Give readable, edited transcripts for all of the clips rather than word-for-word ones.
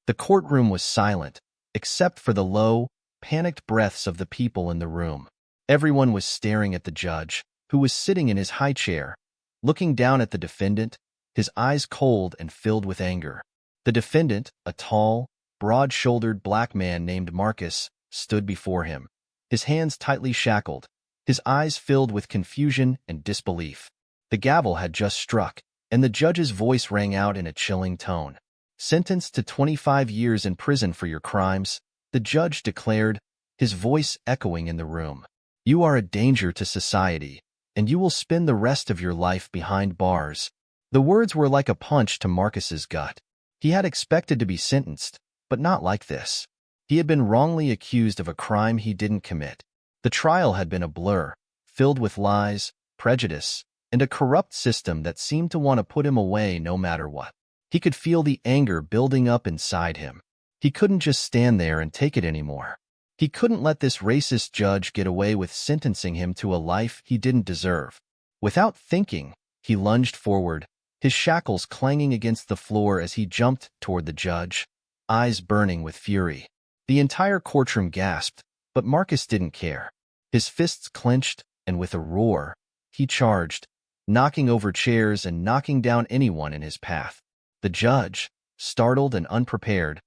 The courtroom was silent, except for the low, panicked breaths of the people in the room. Everyone was staring at the judge, who was sitting in his high chair, looking down at the defendant, his eyes cold and filled with anger. The defendant, a tall, broad-shouldered black man named Marcus, stood before him, his hands tightly shackled, his eyes filled with confusion and disbelief. The gavel had just struck, and the judge's voice rang out in a chilling tone. "Sentenced to 25 years in prison for your crimes," the judge declared, his voice echoing in the room. "You are a danger to society, and you will spend the rest of your life behind bars." The words were like a punch to Marcus's gut. He had expected to be sentenced, but not like this. He had been wrongly accused of a crime he didn't commit. The trial had been a blur, filled with lies, prejudice, and a corrupt system that seemed to want to put him away no matter what. He could feel the anger building up inside him. He couldn't just stand there and take it anymore. He couldn't let this racist judge get away with sentencing him to a life he didn't deserve. Without thinking, he lunged forward, his shackles clanging against the floor as he jumped toward the judge, eyes burning with fury. The entire courtroom gasped, but Marcus didn't care. His fists clenched, and with a roar, he charged, knocking over chairs and knocking down anyone in his path. The judge, startled and unprepared,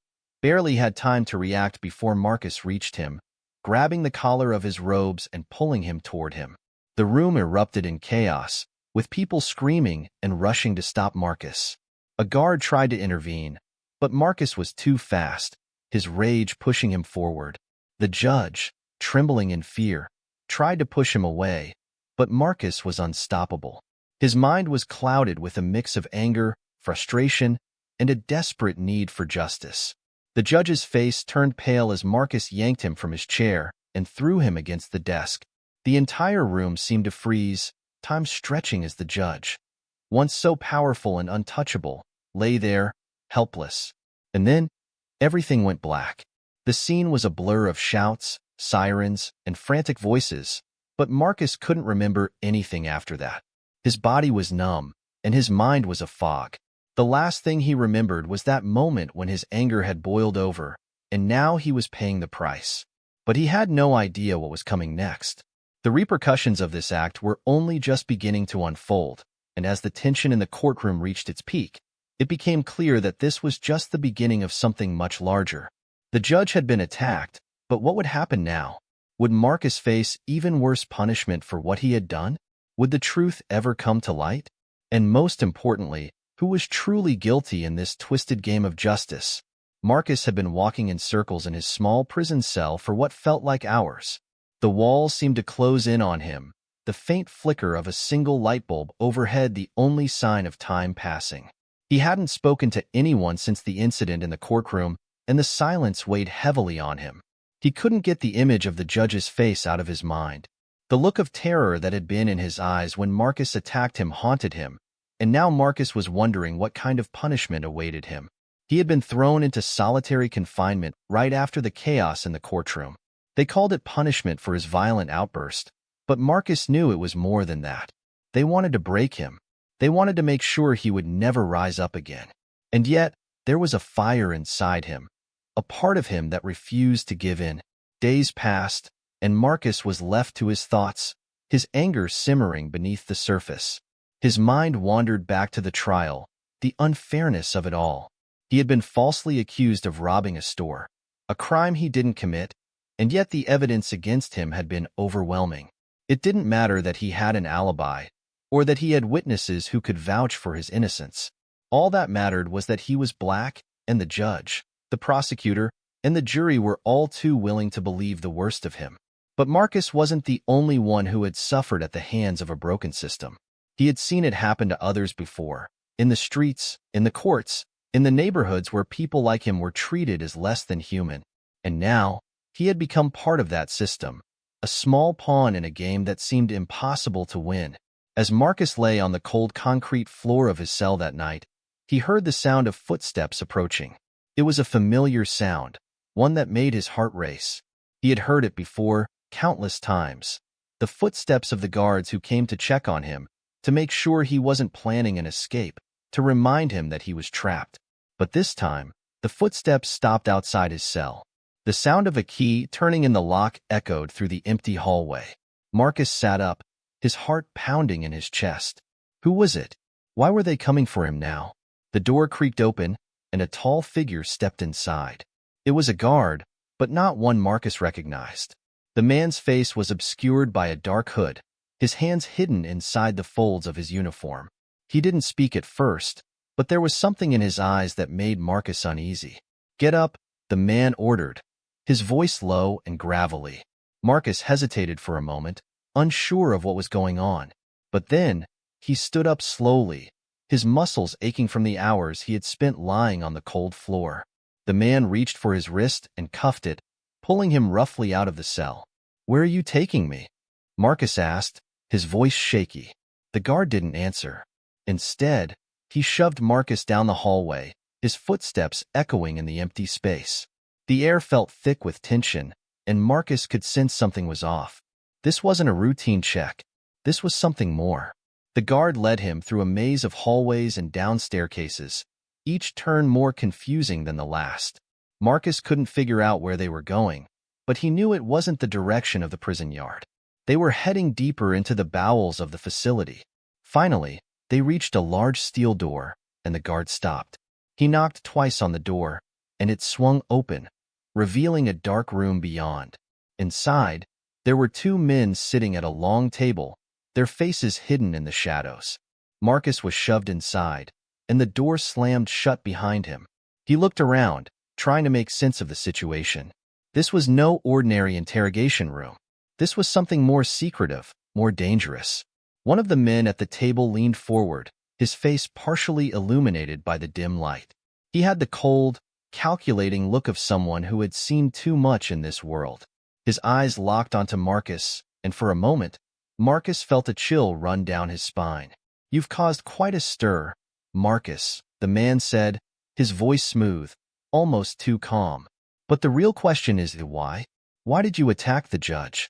barely had time to react before Marcus reached him, grabbing the collar of his robes and pulling him toward him. The room erupted in chaos, with people screaming and rushing to stop Marcus. A guard tried to intervene, but Marcus was too fast, his rage pushing him forward. The judge, trembling in fear, tried to push him away, but Marcus was unstoppable. His mind was clouded with a mix of anger, frustration, and a desperate need for justice. The judge's face turned pale as Marcus yanked him from his chair and threw him against the desk. The entire room seemed to freeze, time stretching as the judge, once so powerful and untouchable, lay there, helpless. And then, everything went black. The scene was a blur of shouts, sirens, and frantic voices, but Marcus couldn't remember anything after that. His body was numb, and his mind was a fog. The last thing he remembered was that moment when his anger had boiled over, and now he was paying the price. But he had no idea what was coming next. The repercussions of this act were only just beginning to unfold, and as the tension in the courtroom reached its peak, it became clear that this was just the beginning of something much larger. The judge had been attacked, but what would happen now? Would Marcus face even worse punishment for what he had done? Would the truth ever come to light? And most importantly, who was truly guilty in this twisted game of justice? Marcus had been walking in circles in his small prison cell for what felt like hours. The walls seemed to close in on him, the faint flicker of a single light bulb overhead the only sign of time passing. He hadn't spoken to anyone since the incident in the courtroom, and the silence weighed heavily on him. He couldn't get the image of the judge's face out of his mind. The look of terror that had been in his eyes when Marcus attacked him haunted him, and now Marcus was wondering what kind of punishment awaited him. He had been thrown into solitary confinement right after the chaos in the courtroom. They called it punishment for his violent outburst, but Marcus knew it was more than that. They wanted to break him. They wanted to make sure he would never rise up again. And yet, there was a fire inside him, a part of him that refused to give in. Days passed, and Marcus was left to his thoughts, his anger simmering beneath the surface. His mind wandered back to the trial, the unfairness of it all. He had been falsely accused of robbing a store, a crime he didn't commit, and yet the evidence against him had been overwhelming. It didn't matter that he had an alibi, or that he had witnesses who could vouch for his innocence. All that mattered was that he was black, and the judge, the prosecutor, and the jury were all too willing to believe the worst of him. But Marcus wasn't the only one who had suffered at the hands of a broken system. He had seen it happen to others before, in the streets, in the courts, in the neighborhoods where people like him were treated as less than human. And now, he had become part of that system, a small pawn in a game that seemed impossible to win. As Marcus lay on the cold concrete floor of his cell that night, he heard the sound of footsteps approaching. It was a familiar sound, one that made his heart race. He had heard it before, countless times. The footsteps of the guards who came to check on him, to make sure he wasn't planning an escape, to remind him that he was trapped. But this time, The footsteps stopped outside his cell. The sound of a key turning in the lock echoed through the empty hallway. Marcus sat up, his heart pounding in his chest. Who was it? Why were they coming for him now? The door creaked open, and a tall figure stepped inside. It was a guard, but not one Marcus recognized. The man's face was obscured by a dark hood, his hands hidden inside the folds of his uniform. He didn't speak at first, but there was something in his eyes that made Marcus uneasy. "Get up," the man ordered, his voice low and gravelly. Marcus hesitated for a moment, unsure of what was going on. But then, he stood up slowly, his muscles aching from the hours he had spent lying on the cold floor. The man reached for his wrist and cuffed it, pulling him roughly out of the cell. "Where are you taking me?" Marcus asked, his voice shaky. The guard didn't answer. Instead, he shoved Marcus down the hallway, his footsteps echoing in the empty space. The air felt thick with tension, and Marcus could sense something was off. This wasn't a routine check. This was something more. The guard led him through a maze of hallways and down staircases, each turn more confusing than the last. Marcus couldn't figure out where they were going, but he knew it wasn't the direction of the prison yard. They were heading deeper into the bowels of the facility. Finally, they reached a large steel door, and the guard stopped. He knocked twice on the door, and it swung open, revealing a dark room beyond. Inside, there were two men sitting at a long table, their faces hidden in the shadows. Marcus was shoved inside, and the door slammed shut behind him. He looked around, trying to make sense of the situation. This was no ordinary interrogation room. This was something more secretive, more dangerous. One of the men at the table leaned forward, his face partially illuminated by the dim light. He had the cold, calculating look of someone who had seen too much in this world. His eyes locked onto Marcus, and for a moment, Marcus felt a chill run down his spine. "You've caused quite a stir, Marcus," the man said, his voice smooth, almost too calm. "But the real question is the why? Why did you attack the judge?"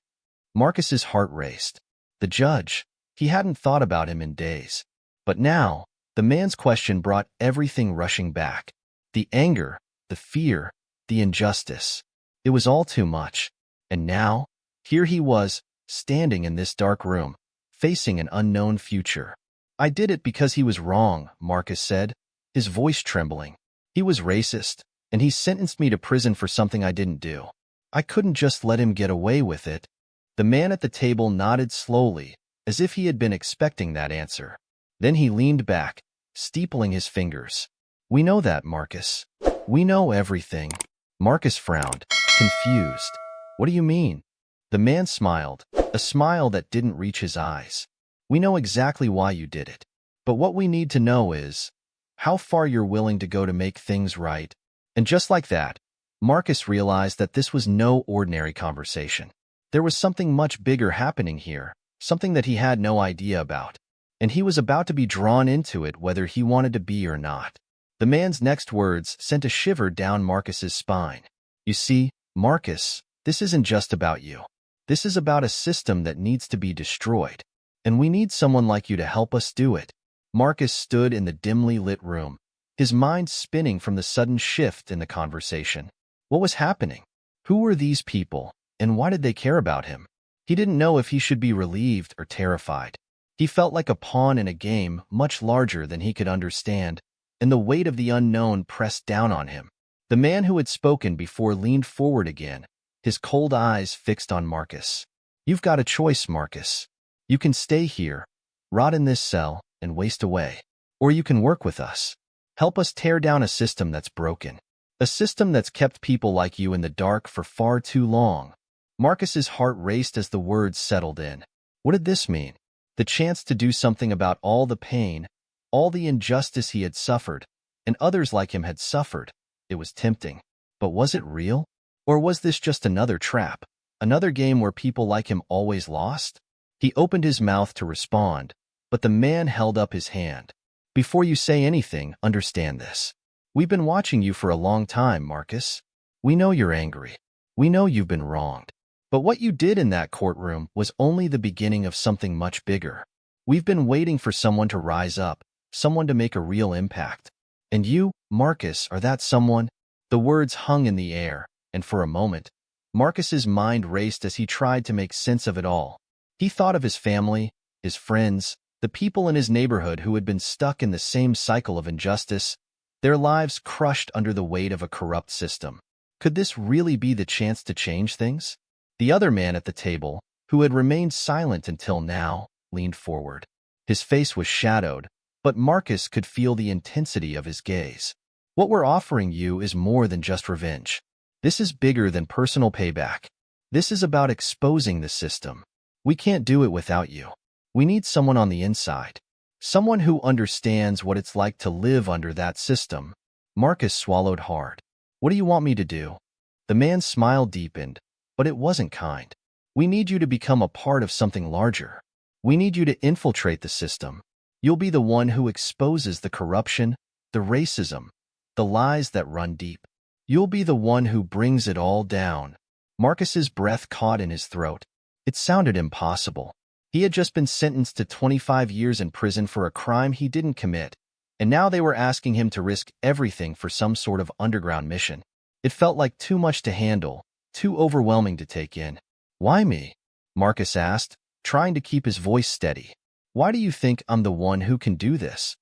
Marcus's heart raced. The judge, he hadn't thought about him in days. But now, the man's question brought everything rushing back. The anger, the fear, the injustice. It was all too much. And now, here he was, standing in this dark room, facing an unknown future. "I did it because he was wrong," Marcus said, his voice trembling. "He was racist, and he sentenced me to prison for something I didn't do. I couldn't just let him get away with it." The man at the table nodded slowly, as if he had been expecting that answer. Then he leaned back, steepling his fingers. "We know that, Marcus. We know everything." Marcus frowned, confused. "What do you mean?" The man smiled, a smile that didn't reach his eyes. "We know exactly why you did it. But what we need to know is how far you're willing to go to make things right." And just like that, Marcus realized that this was no ordinary conversation. There was something much bigger happening here, something that he had no idea about. And he was about to be drawn into it whether he wanted to be or not. The man's next words sent a shiver down Marcus's spine. "You see, Marcus, this isn't just about you. This is about a system that needs to be destroyed. And we need someone like you to help us do it." Marcus stood in the dimly lit room, his mind spinning from the sudden shift in the conversation. What was happening? Who were these people, and why did they care about him? He didn't know if he should be relieved or terrified. He felt like a pawn in a game much larger than he could understand, and the weight of the unknown pressed down on him. The man who had spoken before leaned forward again, his cold eyes fixed on Marcus. "You've got a choice, Marcus. You can stay here, rot in this cell, and waste away. Or you can work with us. Help us tear down a system that's broken. A system that's kept people like you in the dark for far too long." Marcus's heart raced as the words settled in. What did this mean? The chance to do something about all the pain, all the injustice he had suffered, and others like him had suffered. It was tempting. But was it real? Or was this just another trap? Another game where people like him always lost? He opened his mouth to respond, but the man held up his hand. "Before you say anything, understand this. We've been watching you for a long time, Marcus. We know you're angry. We know you've been wronged. But what you did in that courtroom was only the beginning of something much bigger. We've been waiting for someone to rise up, someone to make a real impact. And you, Marcus, are that someone." The words hung in the air, and for a moment, Marcus's mind raced as he tried to make sense of it all. He thought of his family, his friends, the people in his neighborhood who had been stuck in the same cycle of injustice, their lives crushed under the weight of a corrupt system. Could this really be the chance to change things? The other man at the table, who had remained silent until now, leaned forward. His face was shadowed, but Marcus could feel the intensity of his gaze. What we're offering you is more than just revenge. This is bigger than personal payback. This is about exposing the system. We can't do it without you. We need someone on the inside. Someone who understands what it's like to live under that system. Marcus swallowed hard. What do you want me to do? The man's smile deepened, but it wasn't kind. We need you to become a part of something larger. We need you to infiltrate the system. You'll be the one who exposes the corruption, the racism, the lies that run deep. You'll be the one who brings it all down. Marcus's breath caught in his throat. It sounded impossible. He had just been sentenced to 25 years in prison for a crime he didn't commit, and now they were asking him to risk everything for some sort of underground mission. It felt like too much to handle, too overwhelming to take in. Why me? Marcus asked, trying to keep his voice steady. Why do you think I'm the one who can do this?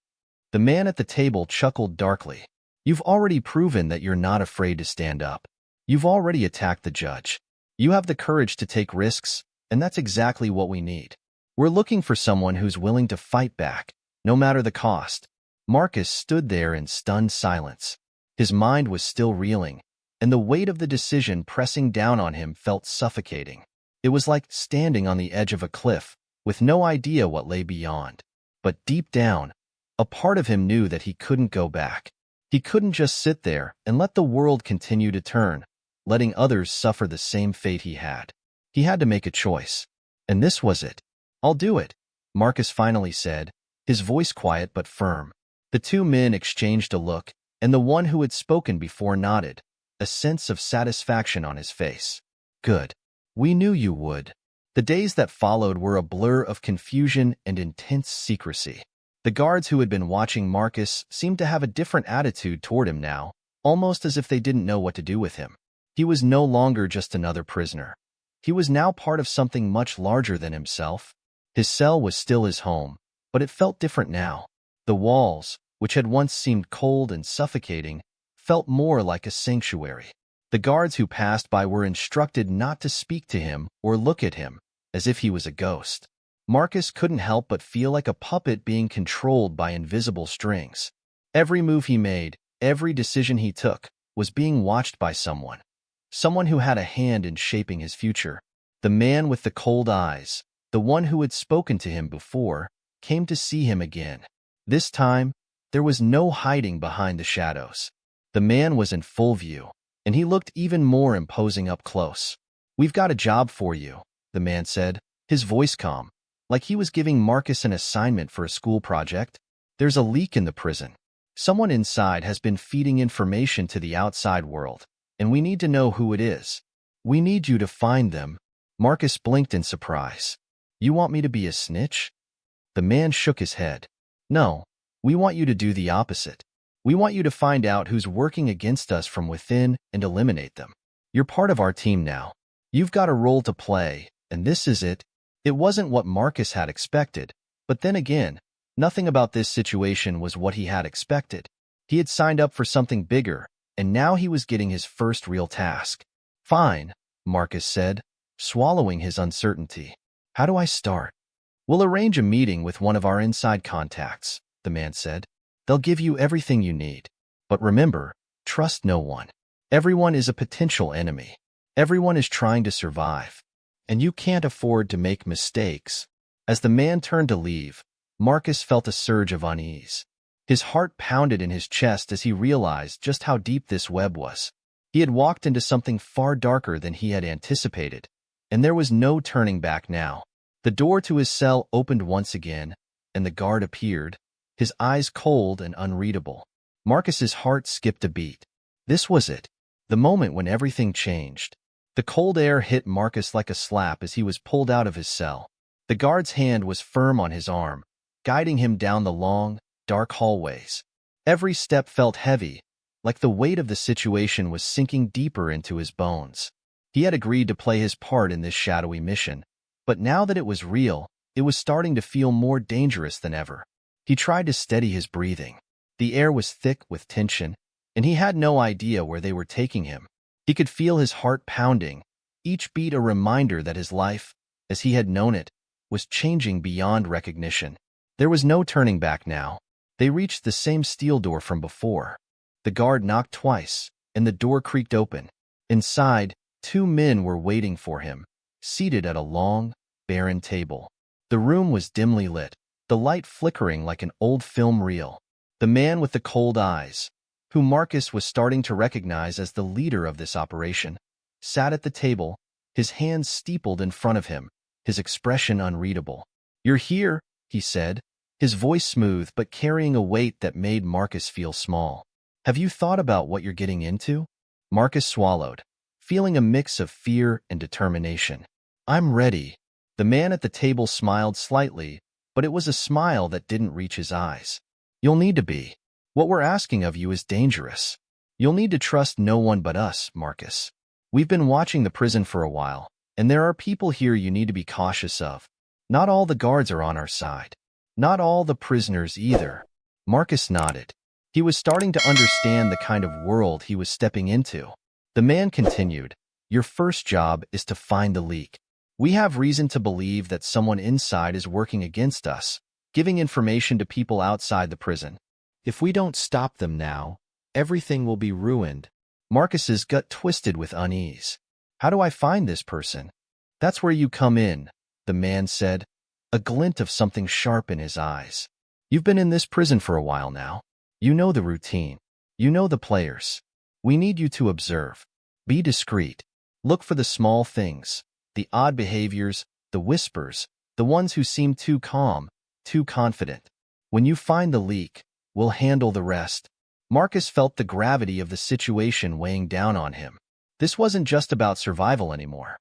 The man at the table chuckled darkly. You've already proven that you're not afraid to stand up. You've already attacked the judge. You have the courage to take risks, and that's exactly what we need. We're looking for someone who's willing to fight back, no matter the cost. Marcus stood there in stunned silence. His mind was still reeling, and the weight of the decision pressing down on him felt suffocating. It was like standing on the edge of a cliff, with no idea what lay beyond. But deep down, a part of him knew that he couldn't go back. He couldn't just sit there and let the world continue to turn, letting others suffer the same fate he had. He had to make a choice. And this was it. I'll do it, Marcus finally said, his voice quiet but firm. The two men exchanged a look, and the one who had spoken before nodded, a sense of satisfaction on his face. Good. We knew you would. The days that followed were a blur of confusion and intense secrecy. The guards who had been watching Marcus seemed to have a different attitude toward him now, almost as if they didn't know what to do with him. He was no longer just another prisoner. He was now part of something much larger than himself. His cell was still his home, but it felt different now. The walls, which had once seemed cold and suffocating, felt more like a sanctuary. The guards who passed by were instructed not to speak to him or look at him, as if he was a ghost. Marcus couldn't help but feel like a puppet being controlled by invisible strings. Every move he made, every decision he took, was being watched by someone. Someone who had a hand in shaping his future. The man with the cold eyes, the one who had spoken to him before, came to see him again. This time, there was no hiding behind the shadows. The man was in full view, and he looked even more imposing up close. We've got a job for you, the man said, his voice calm, like he was giving Marcus an assignment for a school project. There's a leak in the prison. Someone inside has been feeding information to the outside world, and we need to know who it is. We need you to find them. Marcus blinked in surprise. You want me to be a snitch? The man shook his head. No, we want you to do the opposite. We want you to find out who's working against us from within and eliminate them. You're part of our team now. You've got a role to play, and this is it. It wasn't what Marcus had expected, but then again, nothing about this situation was what he had expected. He had signed up for something bigger, and now he was getting his first real task. Fine, Marcus said, swallowing his uncertainty. How do I start? We'll arrange a meeting with one of our inside contacts, the man said. They'll give you everything you need. But remember, trust no one. Everyone is a potential enemy. Everyone is trying to survive. And you can't afford to make mistakes. As the man turned to leave, Marcus felt a surge of unease. His heart pounded in his chest as he realized just how deep this web was. He had walked into something far darker than he had anticipated, and there was no turning back now. The door to his cell opened once again, and the guard appeared, his eyes cold and unreadable. Marcus's heart skipped a beat. This was it, the moment when everything changed. The cold air hit Marcus like a slap as he was pulled out of his cell. The guard's hand was firm on his arm, guiding him down the long, dark hallways. Every step felt heavy, like the weight of the situation was sinking deeper into his bones. He had agreed to play his part in this shadowy mission, but now that it was real, it was starting to feel more dangerous than ever. He tried to steady his breathing. The air was thick with tension, and he had no idea where they were taking him. He could feel his heart pounding, each beat a reminder that his life, as he had known it, was changing beyond recognition. There was no turning back now. They reached the same steel door from before. The guard knocked twice, and the door creaked open. Inside, two men were waiting for him, seated at a long, barren table. The room was dimly lit, the light flickering like an old film reel. The man with the cold eyes, who Marcus was starting to recognize as the leader of this operation, sat at the table, his hands steepled in front of him, his expression unreadable. "You're here," he said, his voice smooth but carrying a weight that made Marcus feel small. "Have you thought about what you're getting into?" Marcus swallowed, feeling a mix of fear and determination. "I'm ready." The man at the table smiled slightly, but it was a smile that didn't reach his eyes. "You'll need to be. What we're asking of you is dangerous. You'll need to trust no one but us, Marcus. We've been watching the prison for a while, and there are people here you need to be cautious of. Not all the guards are on our side. Not all the prisoners either." Marcus nodded. He was starting to understand the kind of world he was stepping into. The man continued, "Your first job is to find the leak. We have reason to believe that someone inside is working against us, giving information to people outside the prison. If we don't stop them now, everything will be ruined." Marcus's gut twisted with unease. "How do I find this person?" "That's where you come in," the man said, a glint of something sharp in his eyes. "You've been in this prison for a while now. You know the routine. You know the players. We need you to observe. Be discreet. Look for the small things, the odd behaviors, the whispers, the ones who seem too calm, too confident. When you find the leak, we'll handle the rest." Marcus felt the gravity of the situation weighing down on him. This wasn't just about survival anymore.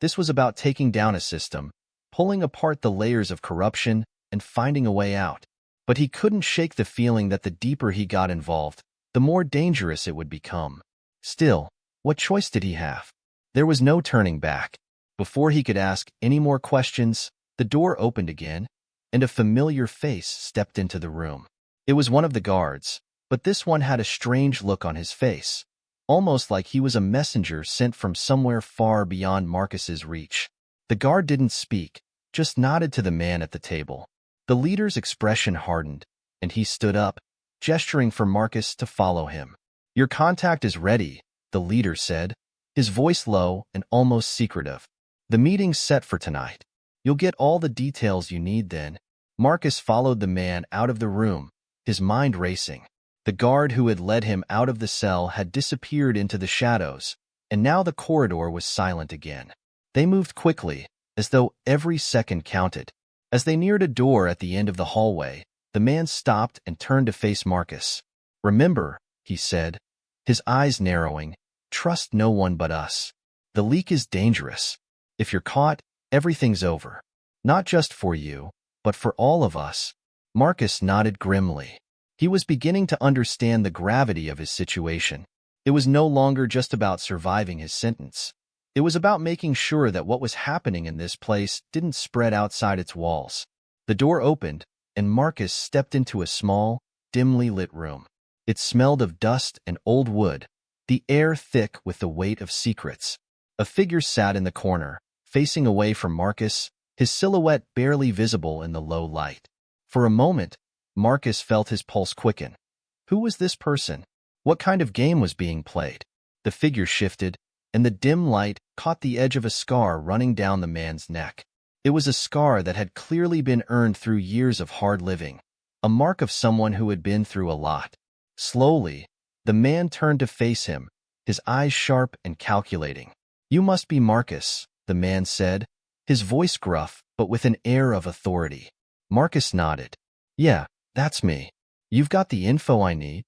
This was about taking down a system, pulling apart the layers of corruption, and finding a way out. But he couldn't shake the feeling that the deeper he got involved, the more dangerous it would become. Still, what choice did he have? There was no turning back. Before he could ask any more questions, the door opened again, and a familiar face stepped into the room. It was one of the guards, but this one had a strange look on his face, almost like he was a messenger sent from somewhere far beyond Marcus's reach. The guard didn't speak, just nodded to the man at the table. The leader's expression hardened, and he stood up, gesturing for Marcus to follow him. "Your contact is ready," the leader said, his voice low and almost secretive. "The meeting's set for tonight. You'll get all the details you need then." Marcus followed the man out of the room, his mind racing. The guard who had led him out of the cell had disappeared into the shadows, and now the corridor was silent again. They moved quickly, as though every second counted. As they neared a door at the end of the hallway, the man stopped and turned to face Marcus. "Remember," he said, his eyes narrowing, "trust no one but us. The leak is dangerous. If you're caught, everything's over. Not just for you, but for all of us." Marcus nodded grimly. He was beginning to understand the gravity of his situation. It was no longer just about surviving his sentence. It was about making sure that what was happening in this place didn't spread outside its walls. The door opened, and Marcus stepped into a small, dimly lit room. It smelled of dust and old wood, the air thick with the weight of secrets. A figure sat in the corner, facing away from Marcus, his silhouette barely visible in the low light. For a moment, Marcus felt his pulse quicken. Who was this person? What kind of game was being played? The figure shifted, and the dim light caught the edge of a scar running down the man's neck. It was a scar that had clearly been earned through years of hard living, a mark of someone who had been through a lot. Slowly, the man turned to face him, his eyes sharp and calculating. "You must be Marcus," the man said, his voice gruff but with an air of authority. Marcus nodded. "Yeah, that's me. You've got the info I need?"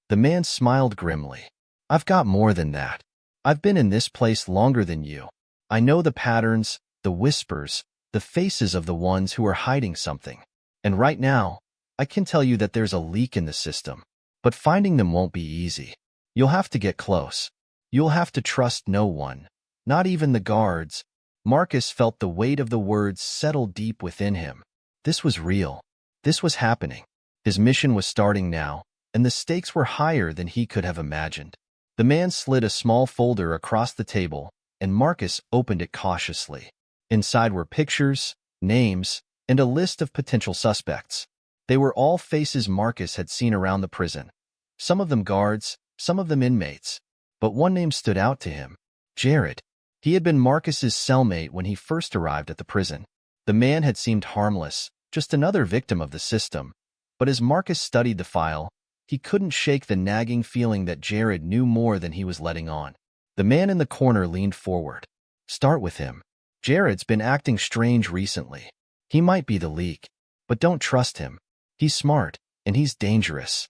The man smiled grimly. "I've got more than that. I've been in this place longer than you. I know the patterns, the whispers, the faces of the ones who are hiding something. And right now, I can tell you that there's a leak in the system. But finding them won't be easy. You'll have to get close. You'll have to trust no one, not even the guards. Marcus felt the weight of the words settle deep within him. This was real. This was happening. His mission was starting now, and the stakes were higher than he could have imagined. The man slid a small folder across the table, and Marcus opened it cautiously. Inside were pictures, names, and a list of potential suspects. They were all faces Marcus had seen around the prison. Some of them guards, some of them inmates. But one name stood out to him. Jared. He had been Marcus's cellmate when he first arrived at the prison. The man had seemed harmless, just another victim of the system. But as Marcus studied the file, he couldn't shake the nagging feeling that Jared knew more than he was letting on. The man in the corner leaned forward. Start with him. Jared's been acting strange recently. He might be the leak, but don't trust him. He's smart, and he's dangerous.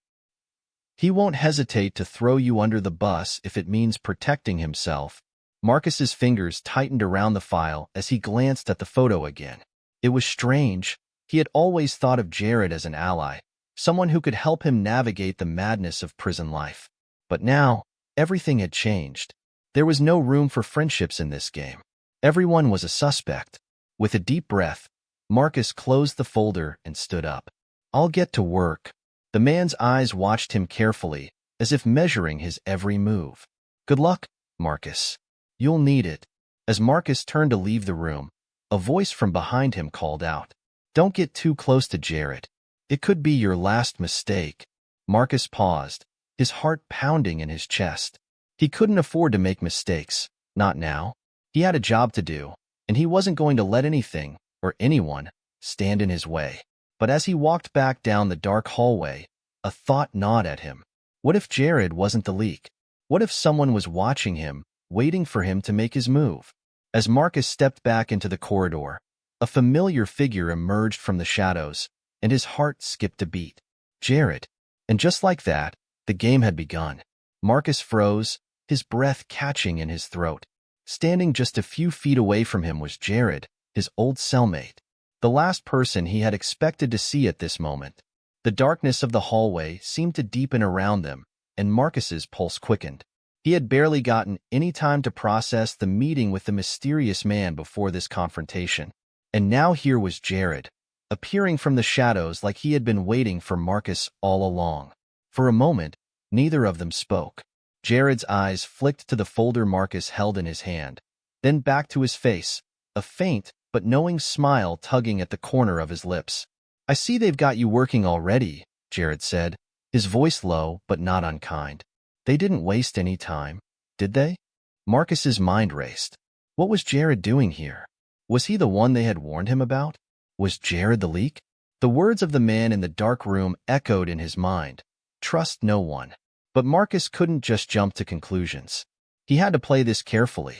He won't hesitate to throw you under the bus if it means protecting himself. Marcus's fingers tightened around the file as he glanced at the photo again. It was strange. He had always thought of Jared as an ally, someone who could help him navigate the madness of prison life. But now, everything had changed. There was no room for friendships in this game. Everyone was a suspect. With a deep breath, Marcus closed the folder and stood up. I'll get to work. The man's eyes watched him carefully, as if measuring his every move. Good luck, Marcus. You'll need it. As Marcus turned to leave the room, a voice from behind him called out. Don't get too close to Jared. It could be your last mistake. Marcus paused, his heart pounding in his chest. He couldn't afford to make mistakes, not now. He had a job to do, and he wasn't going to let anything, or anyone, stand in his way. But as he walked back down the dark hallway, a thought gnawed at him. What if Jared wasn't the leak? What if someone was watching him, waiting for him to make his move? As Marcus stepped back into the corridor, a familiar figure emerged from the shadows, and his heart skipped a beat. Jared. And just like that, the game had begun. Marcus froze, his breath catching in his throat. Standing just a few feet away from him was Jared, his old cellmate. The last person he had expected to see at this moment. The darkness of the hallway seemed to deepen around them, and Marcus's pulse quickened. He had barely gotten any time to process the meeting with the mysterious man before this confrontation. And now here was Jared, appearing from the shadows like he had been waiting for Marcus all along. For a moment, neither of them spoke. Jared's eyes flicked to the folder Marcus held in his hand, then back to his face, a faint but knowing smile tugging at the corner of his lips. I see they've got you working already, Jared said, his voice low but not unkind. They didn't waste any time, did they? Marcus's mind raced. What was Jared doing here? Was he the one they had warned him about? Was Jared the leak? The words of the man in the dark room echoed in his mind. Trust no one. But Marcus couldn't just jump to conclusions. He had to play this carefully.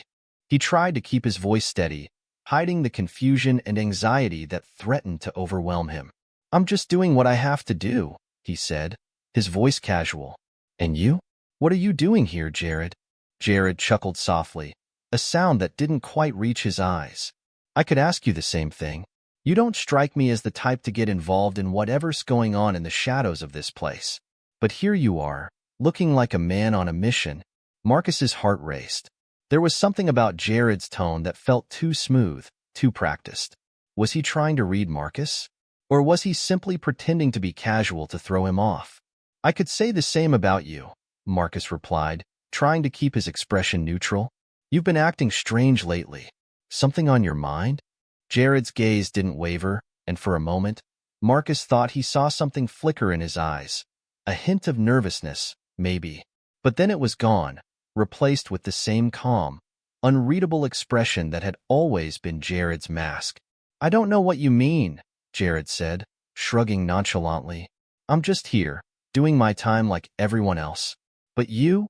He tried to keep his voice steady, hiding the confusion and anxiety that threatened to overwhelm him. I'm just doing what I have to do, he said, his voice casual. And you? What are you doing here, Jared? Jared chuckled softly, a sound that didn't quite reach his eyes. I could ask you the same thing. You don't strike me as the type to get involved in whatever's going on in the shadows of this place. But here you are, looking like a man on a mission. Marcus's heart raced. There was something about Jared's tone that felt too smooth, too practiced. Was he trying to read Marcus? Or was he simply pretending to be casual to throw him off? I could say the same about you, Marcus replied, trying to keep his expression neutral. You've been acting strange lately. Something on your mind? Jared's gaze didn't waver, and for a moment, Marcus thought he saw something flicker in his eyes. A hint of nervousness, maybe. But then it was gone, replaced with the same calm, unreadable expression that had always been Jared's mask. I don't know what you mean, Jared said, shrugging nonchalantly. I'm just here, doing my time like everyone else. But you've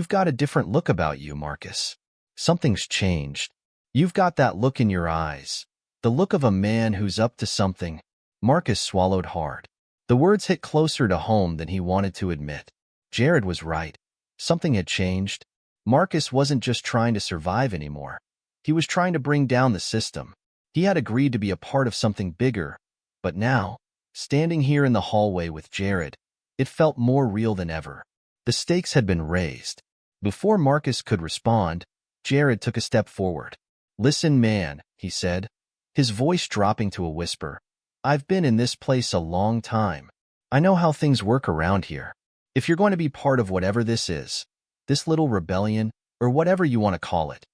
got a different look about you, Marcus. Something's changed. You've got that look in your eyes, the look of a man who's up to something. Marcus swallowed hard. The words hit closer to home than he wanted to admit. Jared was right. Something had changed. Marcus wasn't just trying to survive anymore. He was trying to bring down the system. He had agreed to be a part of something bigger. But now, standing here in the hallway with Jared, it felt more real than ever. The stakes had been raised. Before Marcus could respond, Jared took a step forward. "Listen, man," he said, his voice dropping to a whisper. "I've been in this place a long time. I know how things work around here. If you're going to be part of whatever this is, this little rebellion, or whatever you want to call it,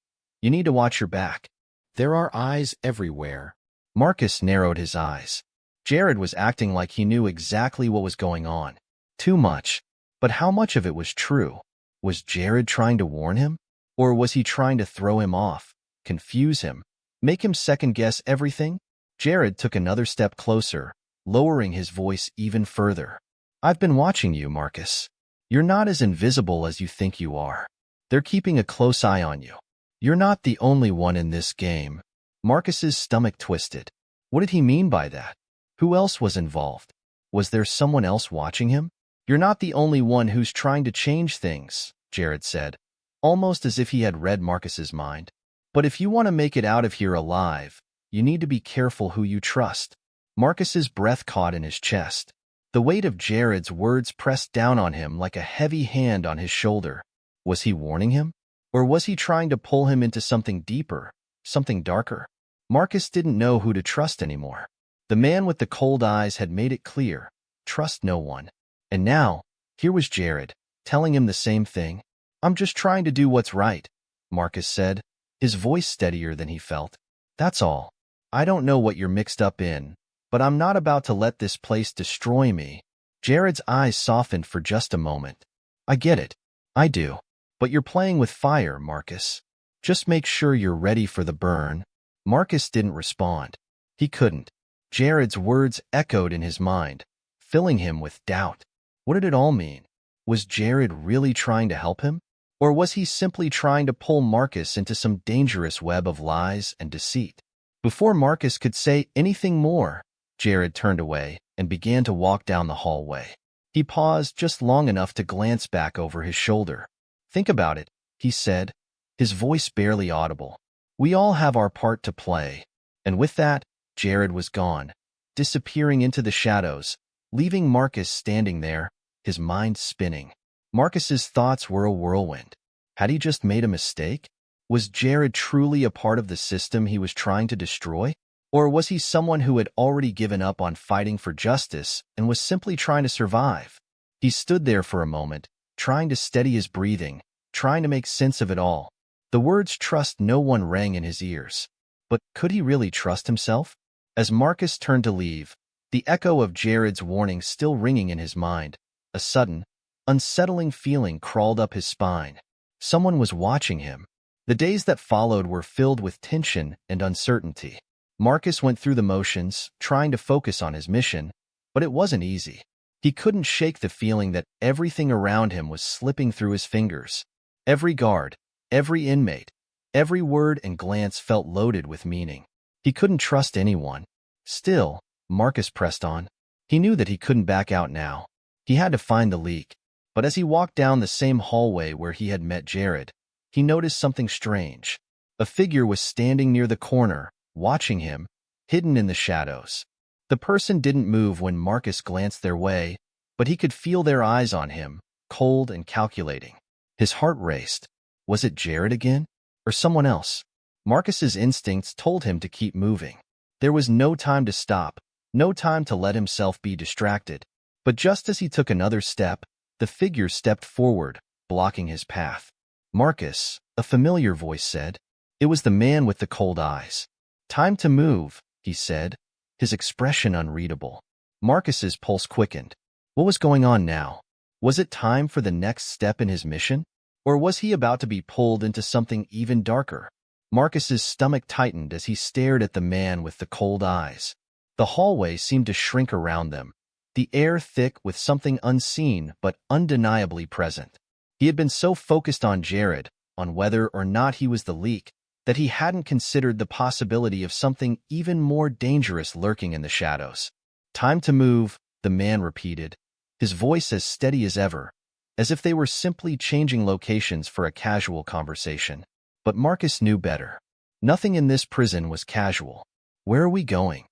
you need to watch your back. There are eyes everywhere." Marcus narrowed his eyes. Jared was acting like he knew exactly what was going on. Too much. But how much of it was true? Was Jared trying to warn him? Or was he trying to throw him off, confuse him, make him second-guess everything? Jared took another step closer, lowering his voice even further. "I've been watching you, Marcus. You're not as invisible as you think you are. They're keeping a close eye on you. You're not the only one in this game." Marcus's stomach twisted. What did he mean by that? Who else was involved? Was there someone else watching him? "You're not the only one who's trying to change things," Jared said, almost as if he had read Marcus's mind. "But if you want to make it out of here alive, you need to be careful who you trust." Marcus's breath caught in his chest. The weight of Jared's words pressed down on him like a heavy hand on his shoulder. Was he warning him? Or was he trying to pull him into something deeper, something darker? Marcus didn't know who to trust anymore. The man with the cold eyes had made it clear, trust no one. And now, here was Jared, telling him the same thing. "I'm just trying to do what's right," Marcus said, his voice steadier than he felt. "That's all. I don't know what you're mixed up in, but I'm not about to let this place destroy me." Jared's eyes softened for just a moment. "I get it. I do. But you're playing with fire, Marcus. Just make sure you're ready for the burn." Marcus didn't respond. He couldn't. Jared's words echoed in his mind, filling him with doubt. What did it all mean? Was Jared really trying to help him? Or was he simply trying to pull Marcus into some dangerous web of lies and deceit? Before Marcus could say anything more, Jared turned away and began to walk down the hallway. He paused just long enough to glance back over his shoulder. "Think about it," he said, his voice barely audible. "We all have our part to play." And with that, Jared was gone, disappearing into the shadows, leaving Marcus standing there, his mind spinning. Marcus's thoughts were a whirlwind. Had he just made a mistake? Was Jared truly a part of the system he was trying to destroy? Or was he someone who had already given up on fighting for justice and was simply trying to survive? He stood there for a moment, trying to steady his breathing, trying to make sense of it all. The words "trust no one" rang in his ears. But could he really trust himself? As Marcus turned to leave, the echo of Jared's warning still ringing in his mind, a sudden, unsettling feeling crawled up his spine. Someone was watching him. The days that followed were filled with tension and uncertainty. Marcus went through the motions, trying to focus on his mission, but it wasn't easy. He couldn't shake the feeling that everything around him was slipping through his fingers. Every guard, every inmate, every word and glance felt loaded with meaning. He couldn't trust anyone. Still, Marcus pressed on. He knew that he couldn't back out now. He had to find the leak. But as he walked down the same hallway where he had met Jared, he noticed something strange. A figure was standing near the corner, watching him, hidden in the shadows. The person didn't move when Marcus glanced their way, but he could feel their eyes on him, cold and calculating. His heart raced. Was it Jared again? Or someone else? Marcus's instincts told him to keep moving. There was no time to stop, no time to let himself be distracted. But just as he took another step, the figure stepped forward, blocking his path. "Marcus," a familiar voice said. It was the man with the cold eyes. "Time to move," he said, his expression unreadable. Marcus's pulse quickened. What was going on now? Was it time for the next step in his mission? Or was he about to be pulled into something even darker? Marcus's stomach tightened as he stared at the man with the cold eyes. The hallway seemed to shrink around them, the air thick with something unseen but undeniably present. He had been so focused on Jared, on whether or not he was the leak, that he hadn't considered the possibility of something even more dangerous lurking in the shadows. "Time to move," the man repeated, his voice as steady as ever, as if they were simply changing locations for a casual conversation. But Marcus knew better. Nothing in this prison was casual. "Where are we going?"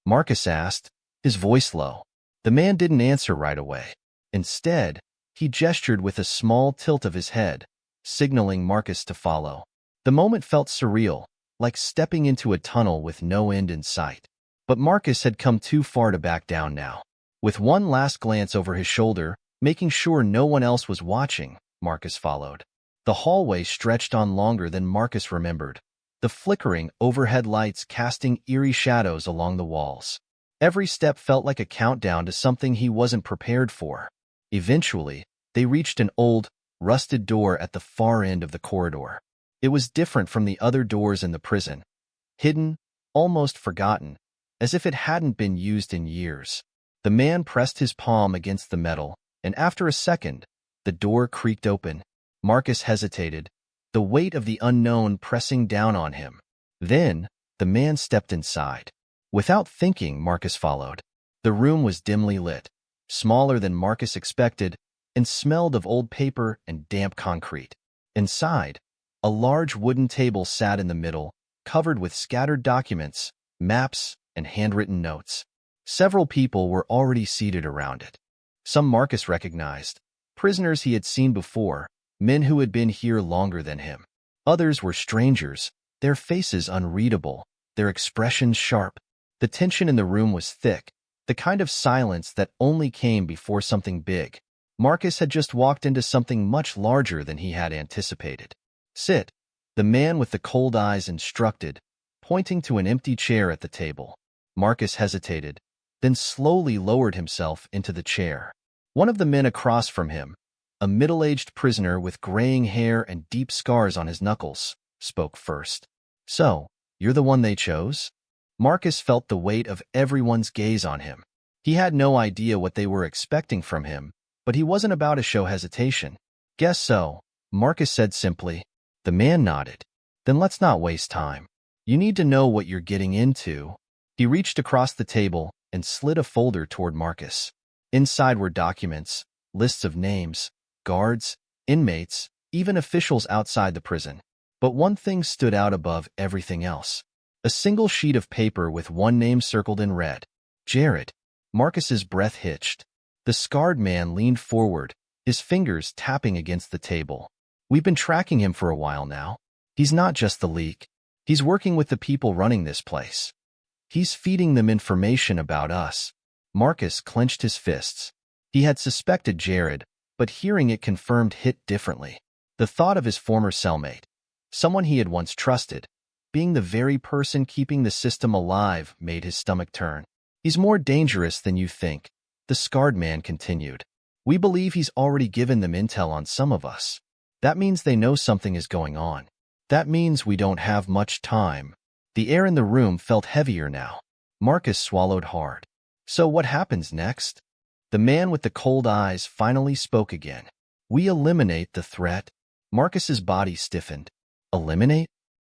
Marcus asked, his voice low. The man didn't answer right away. Instead, He gestured with a small tilt of his head, signaling Marcus to follow. The moment felt surreal, like stepping into a tunnel with no end in sight. But Marcus had come too far to back down now. With one last glance over his shoulder, making sure no one else was watching, Marcus followed. The hallway stretched on longer than Marcus remembered, the flickering overhead lights casting eerie shadows along the walls. Every step felt like a countdown to something he wasn't prepared for. Eventually, they reached an old, rusted door at the far end of the corridor. It was different from the other doors in the prison, hidden, almost forgotten, as if it hadn't been used in years. The man pressed his palm against the metal, and after a second, the door creaked open. Marcus hesitated, the weight of the unknown pressing down on him. Then, the man stepped inside. Without thinking, Marcus followed. The room was dimly lit, smaller than Marcus expected, and smelled of old paper and damp concrete. Inside, a large wooden table sat in the middle, covered with scattered documents, maps, and handwritten notes. Several people were already seated around it. Some Marcus recognized, prisoners he had seen before, men who had been here longer than him. Others were strangers, their faces unreadable, their expressions sharp. The tension in the room was thick, the kind of silence that only came before something big. Marcus had just walked into something much larger than he had anticipated. "Sit," the man with the cold eyes instructed, pointing to an empty chair at the table. Marcus hesitated, then slowly lowered himself into the chair. One of the men across from him, a middle-aged prisoner with graying hair and deep scars on his knuckles, spoke first. "So, you're the one they chose?" Marcus felt the weight of everyone's gaze on him. He had no idea what they were expecting from him, but he wasn't about to show hesitation. "Guess so," Marcus said simply. The man nodded. "Then let's not waste time. You need to know what you're getting into." He reached across the table and slid a folder toward Marcus. Inside were documents, lists of names, guards, inmates, even officials outside the prison. But one thing stood out above everything else. A single sheet of paper with one name circled in red. Jared. Marcus's breath hitched. The scarred man leaned forward, his fingers tapping against the table. "We've been tracking him for a while now. He's not just the leak. He's working with the people running this place. He's feeding them information about us." Marcus clenched his fists. He had suspected Jared, but hearing it confirmed hit differently. The thought of his former cellmate, someone he had once trusted, being the very person keeping the system alive made his stomach turn. "He's more dangerous than you think," the scarred man continued. "We believe he's already given them intel on some of us. That means they know something is going on. That means we don't have much time." The air in the room felt heavier now. Marcus swallowed hard. "So what happens next?" The man with the cold eyes finally spoke again. "We eliminate the threat." Marcus's body stiffened. "Eliminate?"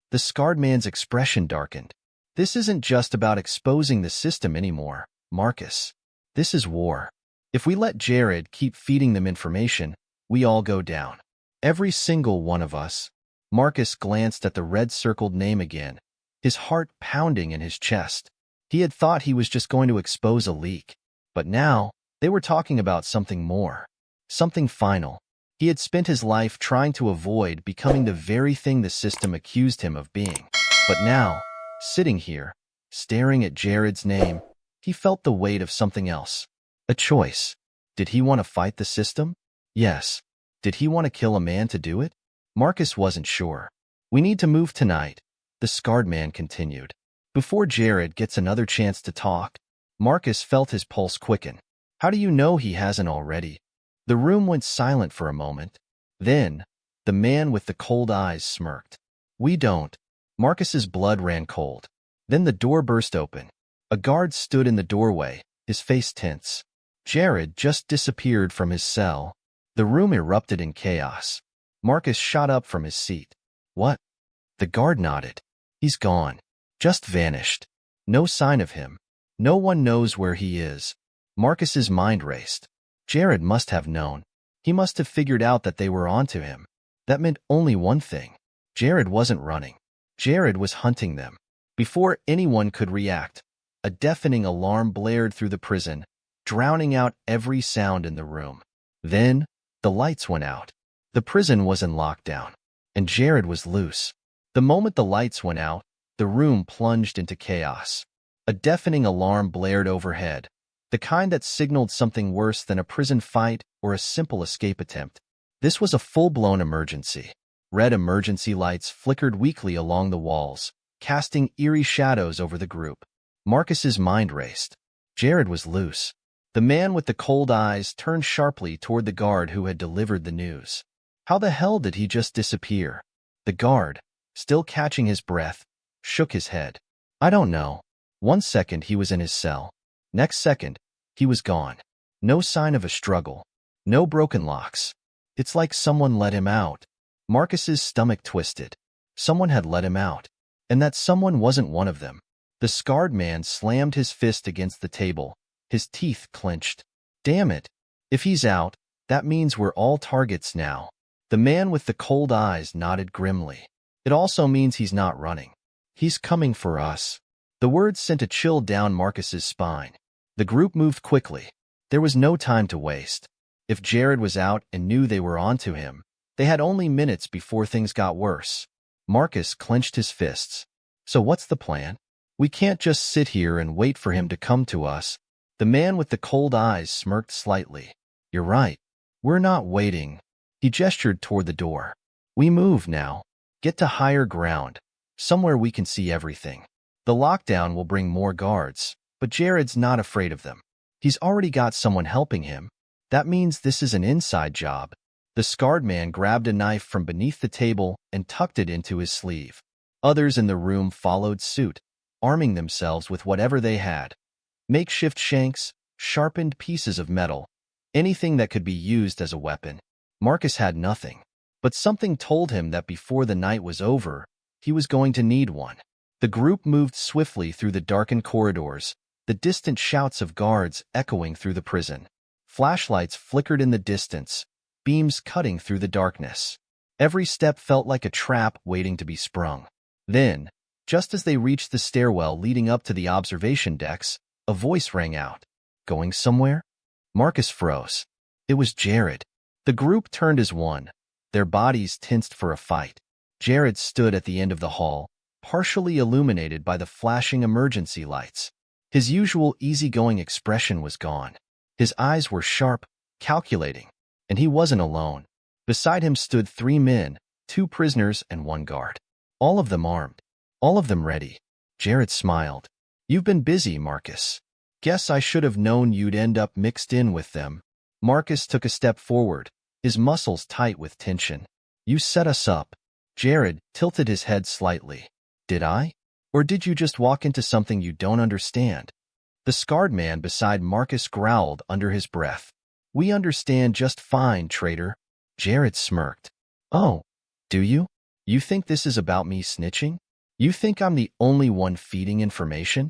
The scarred man's expression darkened. "This isn't just about exposing the system anymore, Marcus. This is war. If we let Jared keep feeding them information, we all go down. Every single one of us." Marcus glanced at the red-circled name again, his heart pounding in his chest. He had thought he was just going to expose a leak. But now, they were talking about something more. Something final. He had spent his life trying to avoid becoming the very thing the system accused him of being. But now, sitting here, staring at Jared's name, he felt the weight of something else. A choice. Did he want to fight the system? Yes. Did he want to kill a man to do it? Marcus wasn't sure. "We need to move tonight," the scarred man continued. "Before Jared gets another chance to talk." Marcus felt his pulse quicken. "How do you know he hasn't already?" The room went silent for a moment. Then, the man with the cold eyes smirked. "We don't." Marcus's blood ran cold. Then the door burst open. A guard stood in the doorway, his face tense. Jared just disappeared from his cell. The room erupted in chaos. Marcus shot up from his seat. "What?" The guard nodded. "He's gone. Just vanished. No sign of him. No one knows where he is." Marcus's mind raced. Jared must have known. He must have figured out that they were onto him. That meant only one thing. Jared wasn't running. Jared was hunting them. Before anyone could react, a deafening alarm blared through the prison, drowning out every sound in the room. Then, The lights went out. The prison was in lockdown, and Jared was loose. The moment the lights went out, the room plunged into chaos. A deafening alarm blared overhead, the kind that signaled something worse than a prison fight or a simple escape attempt. This was a full-blown emergency. Red emergency lights flickered weakly along the walls, casting eerie shadows over the group. Marcus's mind raced. Jared was loose. The man with the cold eyes turned sharply toward the guard who had delivered the news. How the hell did he just disappear? The guard, still catching his breath, shook his head. I don't know. 1 second he was in his cell. Next second, he was gone. No sign of a struggle. No broken locks. It's like someone let him out. Marcus's stomach twisted. Someone had let him out. And that someone wasn't one of them. The scarred man slammed his fist against the table, his teeth clenched. Damn it. If he's out, that means we're all targets now. The man with the cold eyes nodded grimly. It also means he's not running. He's coming for us. The words sent a chill down Marcus's spine. The group moved quickly. There was no time to waste. If Jared was out and knew they were onto him, they had only minutes before things got worse. Marcus clenched his fists. So what's the plan? We can't just sit here and wait for him to come to us. The man with the cold eyes smirked slightly. You're right. We're not waiting. He gestured toward the door. We move now. Get to higher ground. Somewhere we can see everything. The lockdown will bring more guards, but Jared's not afraid of them. He's already got someone helping him. That means this is an inside job. The scarred man grabbed a knife from beneath the table and tucked it into his sleeve. Others in the room followed suit, arming themselves with whatever they had. Makeshift shanks, sharpened pieces of metal, anything that could be used as a weapon. Marcus had nothing, but something told him that before the night was over, he was going to need one. The group moved swiftly through the darkened corridors, the distant shouts of guards echoing through the prison. Flashlights flickered in the distance, beams cutting through the darkness. Every step felt like a trap waiting to be sprung. Then, just as they reached the stairwell leading up to the observation decks, a voice rang out. Going somewhere? Marcus froze. It was Jared. The group turned as one, their bodies tensed for a fight. Jared stood at the end of the hall, partially illuminated by the flashing emergency lights. His usual easygoing expression was gone. His eyes were sharp, calculating, and he wasn't alone. Beside him stood 3 men, 2 prisoners and 1 guard. All of them armed. All of them ready. Jared smiled. You've been busy, Marcus. Guess I should have known you'd end up mixed in with them. Marcus took a step forward, his muscles tight with tension. You set us up. Jared tilted his head slightly. Did I? Or did you just walk into something you don't understand? The scarred man beside Marcus growled under his breath. We understand just fine, traitor. Jared smirked. Oh, do you? You think this is about me snitching? You think I'm the only one feeding information?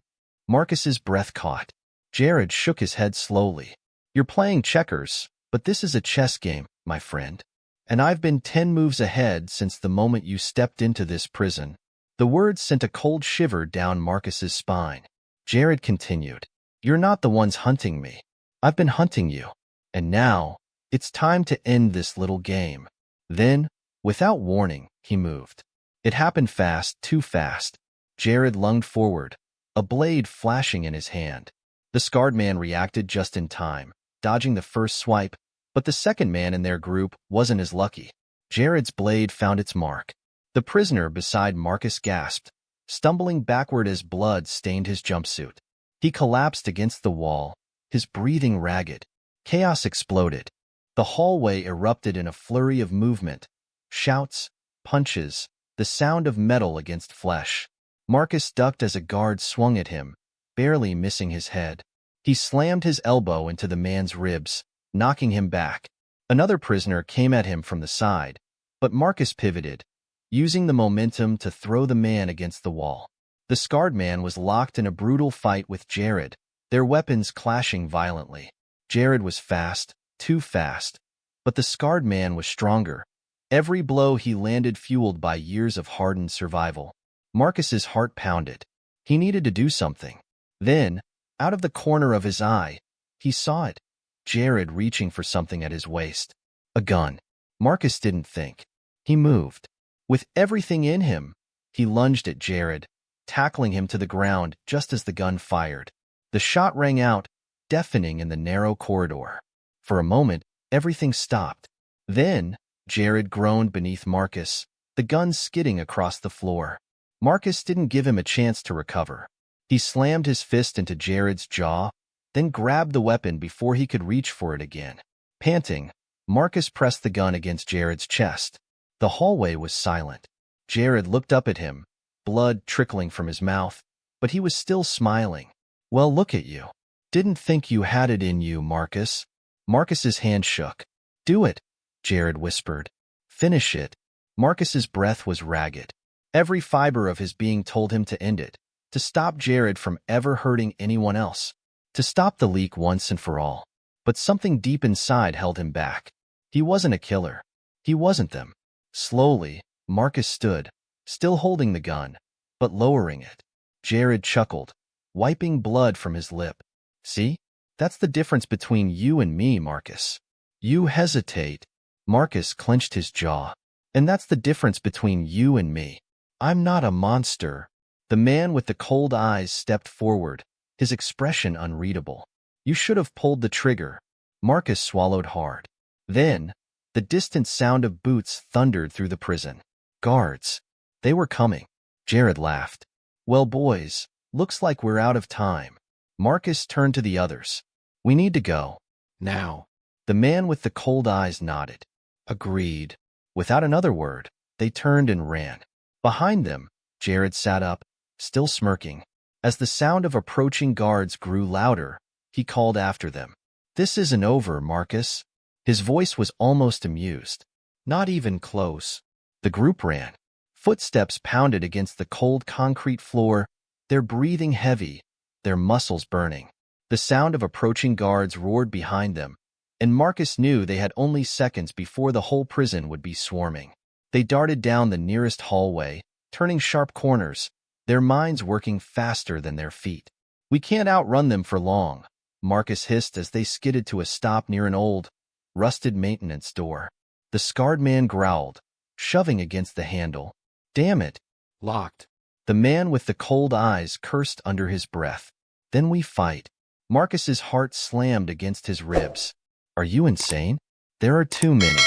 Marcus's breath caught. Jared shook his head slowly. You're playing checkers, but this is a chess game, my friend. And I've been 10 moves ahead since the moment you stepped into this prison. The words sent a cold shiver down Marcus's spine. Jared continued. You're not the ones hunting me. I've been hunting you. And now, it's time to end this little game. Then, without warning, he moved. It happened fast, too fast. Jared lunged forward, a blade flashing in his hand. The scarred man reacted just in time, dodging the first swipe, but the second man in their group wasn't as lucky. Jared's blade found its mark. The prisoner beside Marcus gasped, stumbling backward as blood stained his jumpsuit. He collapsed against the wall, his breathing ragged. Chaos exploded. The hallway erupted in a flurry of movement. Shouts, punches, the sound of metal against flesh. Marcus ducked as a guard swung at him, barely missing his head. He slammed his elbow into the man's ribs, knocking him back. Another prisoner came at him from the side, but Marcus pivoted, using the momentum to throw the man against the wall. The scarred man was locked in a brutal fight with Jared, their weapons clashing violently. Jared was fast, too fast, but the scarred man was stronger. Every blow he landed fueled by years of hardened survival. Marcus's heart pounded. He needed to do something. Then, out of the corner of his eye, he saw it. Jared reaching for something at his waist. A gun. Marcus didn't think. He moved. With everything in him, he lunged at Jared, tackling him to the ground just as the gun fired. The shot rang out, deafening in the narrow corridor. For a moment, everything stopped. Then, Jared groaned beneath Marcus, the gun skidding across the floor. Marcus didn't give him a chance to recover. He slammed his fist into Jared's jaw, then grabbed the weapon before he could reach for it again. Panting, Marcus pressed the gun against Jared's chest. The hallway was silent. Jared looked up at him, blood trickling from his mouth, but he was still smiling. "Well, look at you. Didn't think you had it in you, Marcus." Marcus's hand shook. "Do it," Jared whispered. "Finish it." Marcus's breath was ragged. Every fiber of his being told him to end it, to stop Jared from ever hurting anyone else, to stop the leak once and for all. But something deep inside held him back. He wasn't a killer. He wasn't them. Slowly, Marcus stood, still holding the gun, but lowering it. Jared chuckled, wiping blood from his lip. "See? That's the difference between you and me, Marcus. You hesitate." Marcus clenched his jaw. "And that's the difference between you and me. I'm not a monster." The man with the cold eyes stepped forward, his expression unreadable. "You should have pulled the trigger." Marcus swallowed hard. Then, the distant sound of boots thundered through the prison. Guards. They were coming. Jared laughed. "Well, boys, looks like we're out of time." Marcus turned to the others. "We need to go. Now." The man with the cold eyes nodded. "Agreed." Without another word, they turned and ran. Behind them, Jared sat up, still smirking. As the sound of approaching guards grew louder, he called after them. "This isn't over, Marcus." His voice was almost amused. "Not even close." The group ran. Footsteps pounded against the cold concrete floor, their breathing heavy, their muscles burning. The sound of approaching guards roared behind them, and Marcus knew they had only seconds before the whole prison would be swarming. They darted down the nearest hallway, turning sharp corners, their minds working faster than their feet. "We can't outrun them for long," Marcus hissed as they skidded to a stop near an old, rusted maintenance door. The scarred man growled, shoving against the handle. "Damn it. Locked." The man with the cold eyes cursed under his breath. "Then we fight." Marcus's heart slammed against his ribs. "Are you insane? There are too many.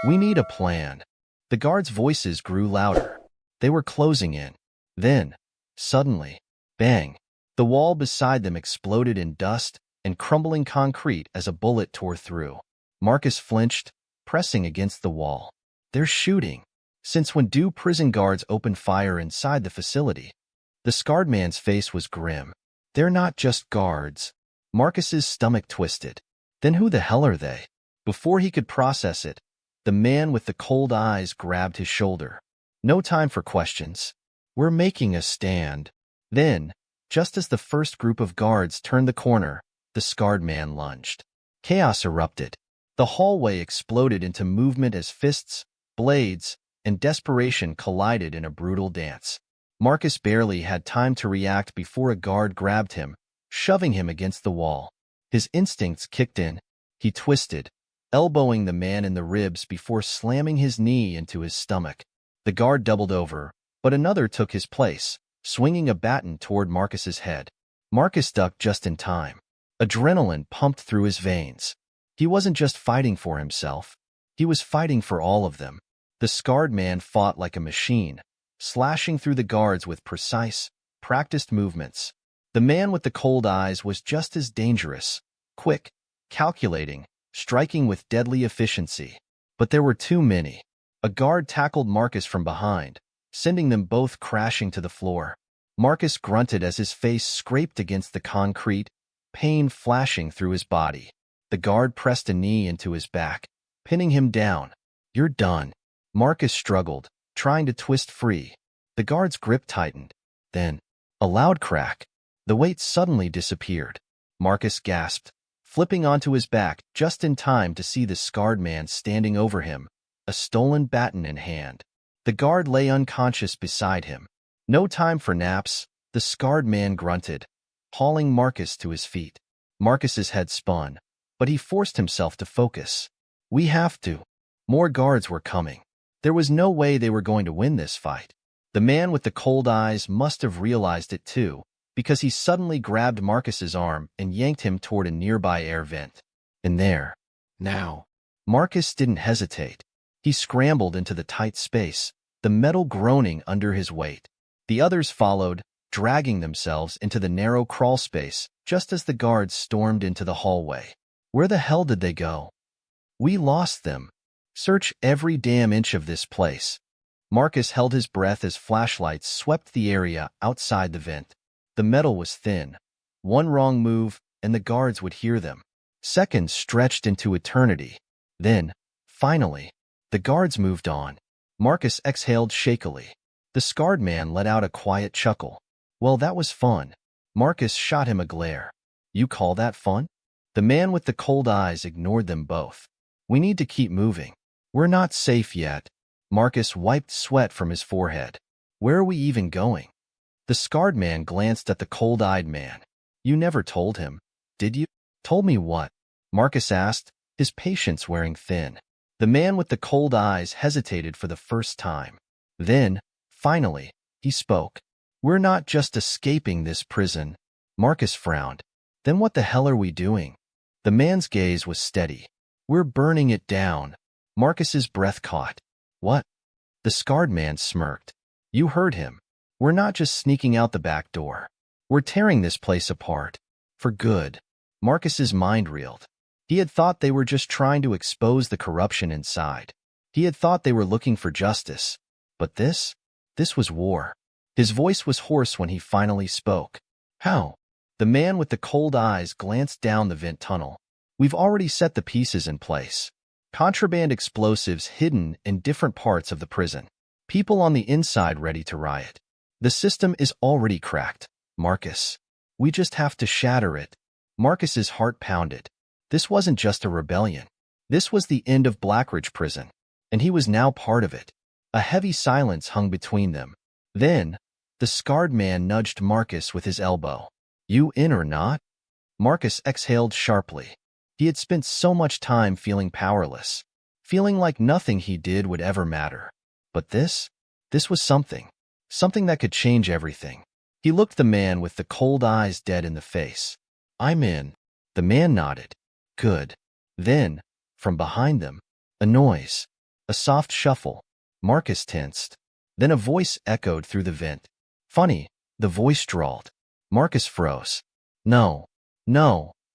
We need a plan." The guards' voices grew louder. They were closing in. Then, suddenly, bang! The wall beside them exploded in dust and crumbling concrete as a bullet tore through. Marcus flinched, pressing against the wall. "They're shooting." Since when do prison guards open fire inside the facility? The scarred man's face was grim. "They're not just guards." Marcus's stomach twisted. "Then who the hell are they?" Before he could process it, the man with the cold eyes grabbed his shoulder. "No time for questions. We're making a stand." Then, just as the first group of guards turned the corner, the scarred man lunged. Chaos erupted. The hallway exploded into movement as fists, blades, and desperation collided in a brutal dance. Marcus barely had time to react before a guard grabbed him, shoving him against the wall. His instincts kicked in. He twisted, elbowing the man in the ribs before slamming his knee into his stomach. The guard doubled over, but another took his place, swinging a baton toward Marcus's head. Marcus ducked just in time. Adrenaline pumped through his veins. He wasn't just fighting for himself. He was fighting for all of them. The scarred man fought like a machine, slashing through the guards with precise, practiced movements. The man with the cold eyes was just as dangerous, quick, calculating, striking with deadly efficiency. But there were too many. A guard tackled Marcus from behind, sending them both crashing to the floor. Marcus grunted as his face scraped against the concrete, pain flashing through his body. The guard pressed a knee into his back, pinning him down. "You're done." Marcus struggled, trying to twist free. The guard's grip tightened. Then, a loud crack. The weight suddenly disappeared. Marcus gasped, flipping onto his back just in time to see the scarred man standing over him, a stolen baton in hand. The guard lay unconscious beside him. "No time for naps," the scarred man grunted, hauling Marcus to his feet. Marcus's head spun, but he forced himself to focus. "We have to." More guards were coming. There was no way they were going to win this fight. The man with the cold eyes must have realized it too, because he suddenly grabbed Marcus's arm and yanked him toward a nearby air vent. And there, now, Marcus didn't hesitate. He scrambled into the tight space, the metal groaning under his weight. The others followed, dragging themselves into the narrow crawl space just as the guards stormed into the hallway. Where the hell did they go? We lost them. Search every damn inch of this place. Marcus held his breath as flashlights swept the area outside the vent. The metal was thin. One wrong move, and the guards would hear them. Seconds stretched into eternity. Then, finally, the guards moved on. Marcus exhaled shakily. The scarred man let out a quiet chuckle. Well, that was fun. Marcus shot him a glare. You call that fun? The man with the cold eyes ignored them both. We need to keep moving. We're not safe yet. Marcus wiped sweat from his forehead. Where are we even going? The scarred man glanced at the cold-eyed man. You never told him, did you? Told me what? Marcus asked, his patience wearing thin. The man with the cold eyes hesitated for the first time. Then, finally, he spoke. We're not just escaping this prison. Marcus frowned. Then what the hell are we doing? The man's gaze was steady. We're burning it down. Marcus's breath caught. What? The scarred man smirked. You heard him. We're not just sneaking out the back door. We're tearing this place apart. For good. Marcus's mind reeled. He had thought they were just trying to expose the corruption inside. He had thought they were looking for justice. But this was war. His voice was hoarse when he finally spoke. How? The man with the cold eyes glanced down the vent tunnel. We've already set the pieces in place. Contraband explosives hidden in different parts of the prison. People on the inside ready to riot. The system is already cracked, Marcus. We just have to shatter it. Marcus's heart pounded. This wasn't just a rebellion. This was the end of Blackridge Prison, and he was now part of it. A heavy silence hung between them. Then, the scarred man nudged Marcus with his elbow. You in or not? Marcus exhaled sharply. He had spent so much time feeling powerless, feeling like nothing he did would ever matter. But this was something that could change everything. He looked the man with the cold eyes dead in the face. I'm in. The man nodded. Good. Then, from behind them, a noise. A soft shuffle. Marcus tensed. Then a voice echoed through the vent. Funny, the voice drawled. Marcus froze. No,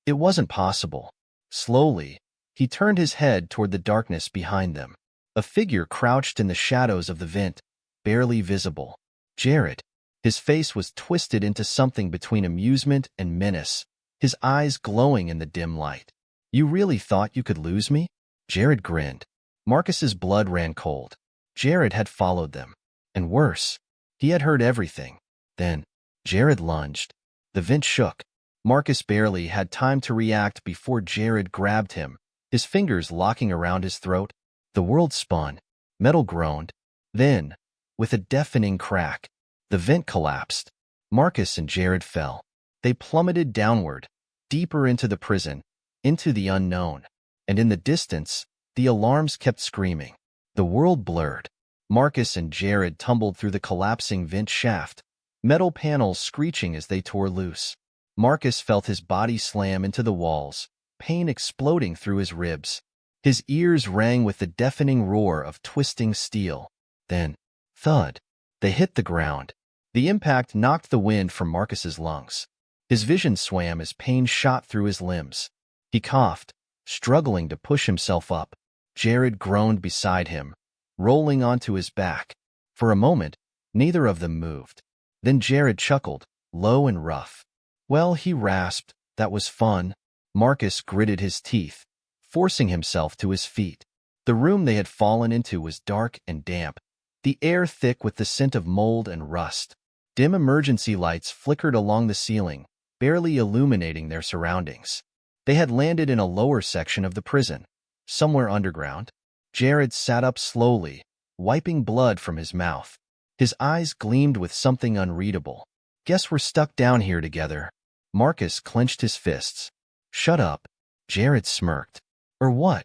it wasn't possible. Slowly, he turned his head toward the darkness behind them. A figure crouched in the shadows of the vent, barely visible. Jared. His face was twisted into something between amusement and menace, his eyes glowing in the dim light. You really thought you could lose me? Jared grinned. Marcus's blood ran cold. Jared had followed them. And worse, he had heard everything. Then, Jared lunged. The vent shook. Marcus barely had time to react before Jared grabbed him, his fingers locking around his throat. The world spun. Metal groaned. Then, with a deafening crack, the vent collapsed. Marcus and Jared fell. They plummeted downward, deeper into the prison, into the unknown. And in the distance, the alarms kept screaming. The world blurred. Marcus and Jared tumbled through the collapsing vent shaft, metal panels screeching as they tore loose. Marcus felt his body slam into the walls, pain exploding through his ribs. His ears rang with the deafening roar of twisting steel. Then, thud. They hit the ground. The impact knocked the wind from Marcus's lungs. His vision swam as pain shot through his limbs. He coughed, struggling to push himself up. Jared groaned beside him, rolling onto his back. For a moment, neither of them moved. Then Jared chuckled, low and rough. Well, he rasped, that was fun. Marcus gritted his teeth, forcing himself to his feet. The room they had fallen into was dark and damp, the air thick with the scent of mold and rust. Dim emergency lights flickered along the ceiling, barely illuminating their surroundings. They had landed in a lower section of the prison, somewhere underground. Jared sat up slowly, wiping blood from his mouth. His eyes gleamed with something unreadable. Guess we're stuck down here together. Marcus clenched his fists. Shut up. Jared smirked. Or what?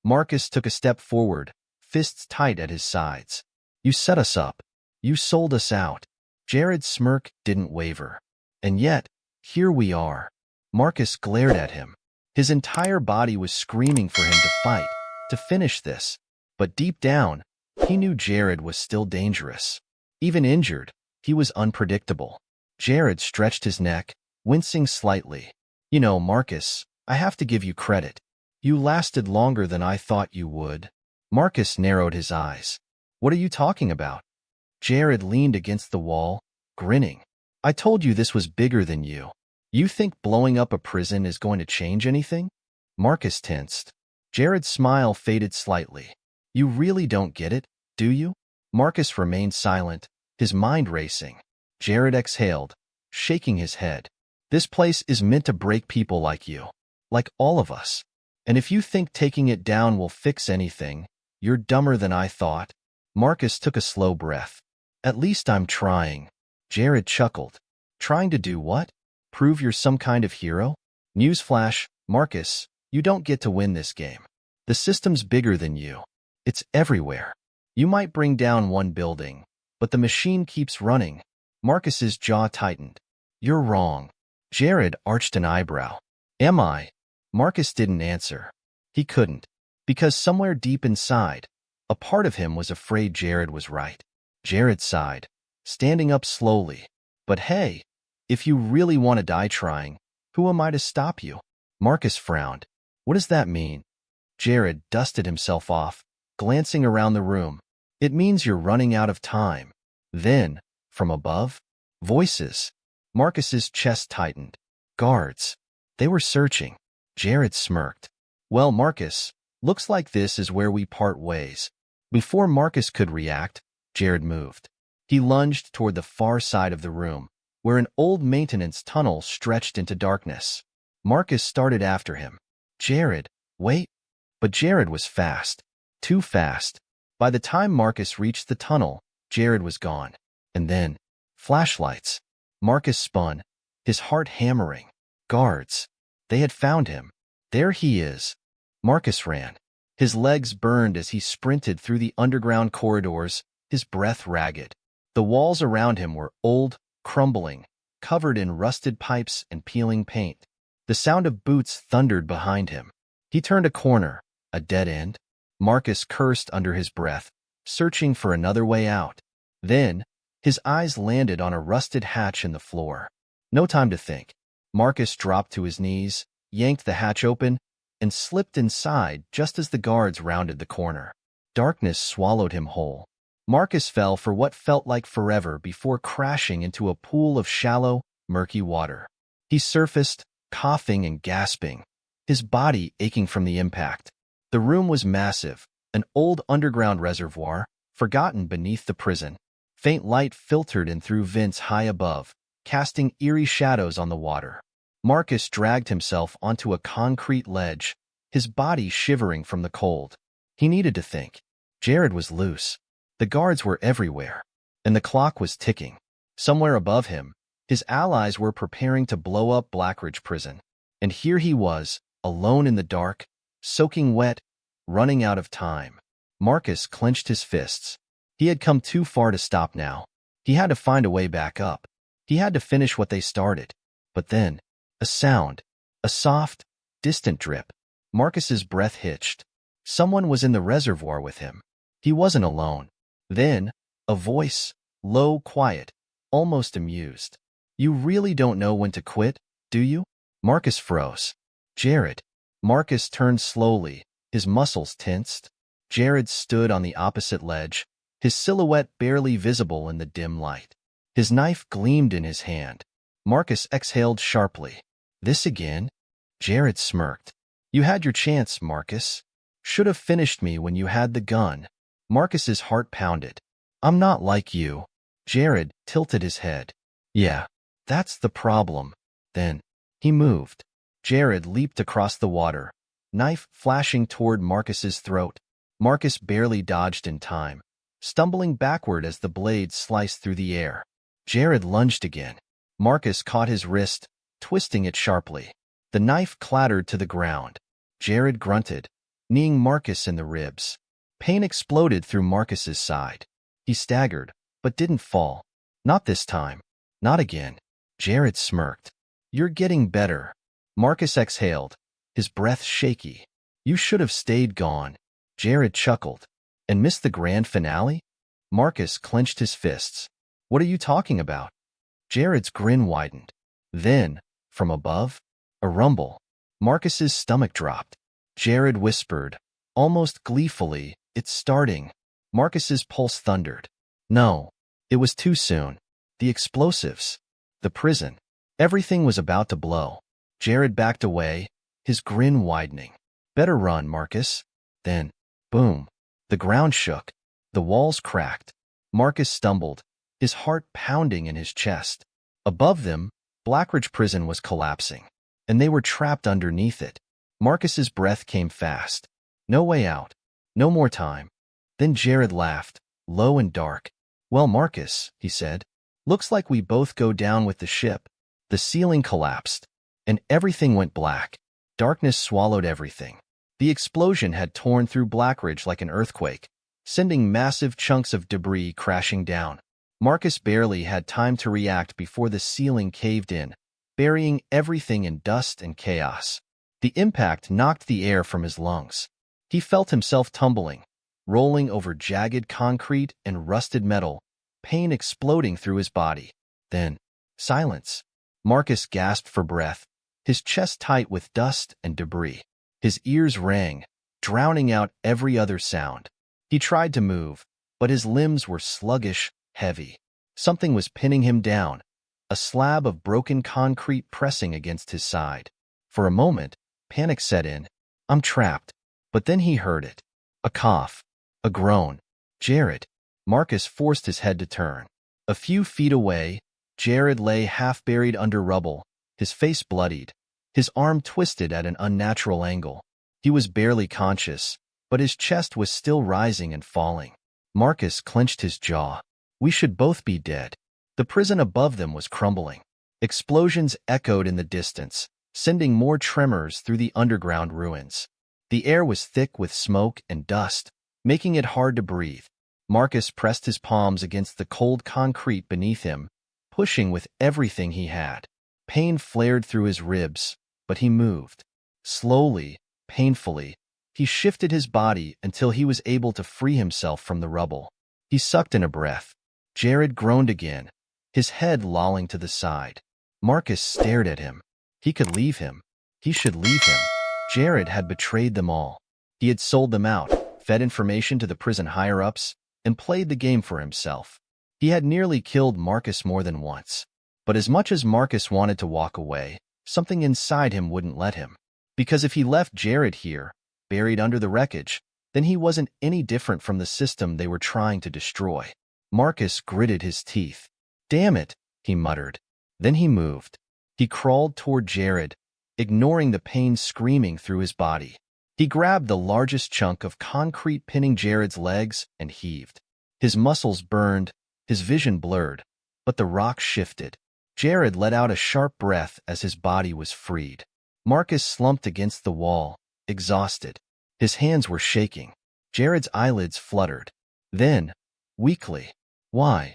Marcus took a step forward, fists tight at his sides. You set us up. You sold us out. Jared's smirk didn't waver. And yet, here we are. Marcus glared at him. His entire body was screaming for him to fight, to finish this. But deep down, he knew Jared was still dangerous. Even injured, he was unpredictable. Jared stretched his neck, wincing slightly. You know, Marcus, I have to give you credit. You lasted longer than I thought you would. Marcus narrowed his eyes. What are you talking about? Jared leaned against the wall, grinning. I told you this was bigger than you. You think blowing up a prison is going to change anything? Marcus tensed. Jared's smile faded slightly. You really don't get it, do you? Marcus remained silent, his mind racing. Jared exhaled, shaking his head. This place is meant to break people like you. Like all of us. And if you think taking it down will fix anything, you're dumber than I thought. Marcus took a slow breath. At least I'm trying. Jared chuckled. Trying to do what? Prove you're some kind of hero? Newsflash, Marcus, you don't get to win this game. The system's bigger than you. It's everywhere. You might bring down one building, but the machine keeps running. Marcus's jaw tightened. You're wrong. Jared arched an eyebrow. Am I? Marcus didn't answer. He couldn't. Because somewhere deep inside, a part of him was afraid Jared was right. Jared sighed, standing up slowly. But hey, if you really want to die trying, who am I to stop you? Marcus frowned. What does that mean? Jared dusted himself off, glancing around the room. It means you're running out of time. Then, from above, voices. Marcus's chest tightened. Guards. They were searching. Jared smirked. Well, Marcus, looks like this is where we part ways. Before Marcus could react, Jared moved. He lunged toward the far side of the room, where an old maintenance tunnel stretched into darkness. Marcus started after him. Jared, wait. But Jared was fast. Too fast. By the time Marcus reached the tunnel, Jared was gone. And then, flashlights. Marcus spun, his heart hammering. Guards. They had found him. There he is. Marcus ran. His legs burned as he sprinted through the underground corridors, his breath ragged. The walls around him were old, crumbling, covered in rusted pipes and peeling paint. The sound of boots thundered behind him. He turned a corner, a dead end. Marcus cursed under his breath, searching for another way out. Then, his eyes landed on a rusted hatch in the floor. No time to think. Marcus dropped to his knees, yanked the hatch open, and slipped inside just as the guards rounded the corner. Darkness swallowed him whole. Marcus fell for what felt like forever before crashing into a pool of shallow, murky water. He surfaced, coughing and gasping, his body aching from the impact. The room was massive, an old underground reservoir, forgotten beneath the prison. Faint light filtered in through vents high above, casting eerie shadows on the water. Marcus dragged himself onto a concrete ledge, his body shivering from the cold. He needed to think. Jared was loose. The guards were everywhere, and the clock was ticking. Somewhere above him, his allies were preparing to blow up Blackridge Prison. And here he was, alone in the dark, soaking wet, running out of time. Marcus clenched his fists. He had come too far to stop now. He had to find a way back up. He had to finish what they started. But then, a sound. A soft, distant drip. Marcus's breath hitched. Someone was in the reservoir with him. He wasn't alone. Then, a voice, low, quiet, almost amused. You really don't know when to quit, do you? Marcus froze. Jared. Marcus turned slowly, his muscles tensed. Jared stood on the opposite ledge, his silhouette barely visible in the dim light. His knife gleamed in his hand. Marcus exhaled sharply. This again? Jared smirked. You had your chance, Marcus. Should have finished me when you had the gun. Marcus's heart pounded. I'm not like you. Jared tilted his head. Yeah, that's the problem. Then, he moved. Jared leaped across the water, knife flashing toward Marcus's throat. Marcus barely dodged in time, stumbling backward as the blade sliced through the air. Jared lunged again. Marcus caught his wrist, twisting it sharply. The knife clattered to the ground. Jared grunted. kneeing Marcus in the ribs. Pain exploded through Marcus's side. He staggered, but didn't fall. Not this time. Not again. Jared smirked. You're getting better. Marcus exhaled, his breath shaky. You should have stayed gone. Jared chuckled. And missed the grand finale? Marcus clenched his fists. What are you talking about? Jared's grin widened. Then, from above, a rumble. Marcus's stomach dropped. Jared whispered, almost gleefully, it's starting. Marcus's pulse thundered. No, it was too soon. The explosives. The prison. Everything was about to blow. Jared backed away, his grin widening. Better run, Marcus. Then, boom. The ground shook. The walls cracked. Marcus stumbled, his heart pounding in his chest. Above them, Blackridge Prison was collapsing, and they were trapped underneath it. Marcus's breath came fast. No way out. No more time. Then Jared laughed, low and dark. Well, Marcus, he said, looks like we both go down with the ship. The ceiling collapsed, and everything went black. Darkness swallowed everything. The explosion had torn through Blackridge like an earthquake, sending massive chunks of debris crashing down. Marcus barely had time to react before the ceiling caved in, burying everything in dust and chaos. The impact knocked the air from his lungs. He felt himself tumbling, rolling over jagged concrete and rusted metal, pain exploding through his body. Then, silence. Marcus gasped for breath, his chest tight with dust and debris. His ears rang, drowning out every other sound. He tried to move, but his limbs were sluggish, heavy. Something was pinning him down, a slab of broken concrete pressing against his side. For a moment, panic set in. I'm trapped. But then he heard it. A cough. A groan. Jared. Marcus forced his head to turn. A few feet away, Jared lay half-buried under rubble, his face bloodied, his arm twisted at an unnatural angle. He was barely conscious, but his chest was still rising and falling. Marcus clenched his jaw. We should both be dead. The prison above them was crumbling. Explosions echoed in the distance, sending more tremors through the underground ruins. The air was thick with smoke and dust, making it hard to breathe. Marcus pressed his palms against the cold concrete beneath him, pushing with everything he had. Pain flared through his ribs, but he moved. Slowly, painfully, he shifted his body until he was able to free himself from the rubble. He sucked in a breath. Jared groaned again, his head lolling to the side. Marcus stared at him. He could leave him. He should leave him. Jared had betrayed them all. He had sold them out, fed information to the prison higher-ups, and played the game for himself. He had nearly killed Marcus more than once. But as much as Marcus wanted to walk away, something inside him wouldn't let him. Because if he left Jared here, buried under the wreckage, then he wasn't any different from the system they were trying to destroy. Marcus gritted his teeth. Damn it, he muttered. Then he moved. He crawled toward Jared, ignoring the pain screaming through his body. He grabbed the largest chunk of concrete pinning Jared's legs and heaved. His muscles burned, his vision blurred, but the rock shifted. Jared let out a sharp breath as his body was freed. Marcus slumped against the wall, exhausted. His hands were shaking. Jared's eyelids fluttered. Then, weakly, why?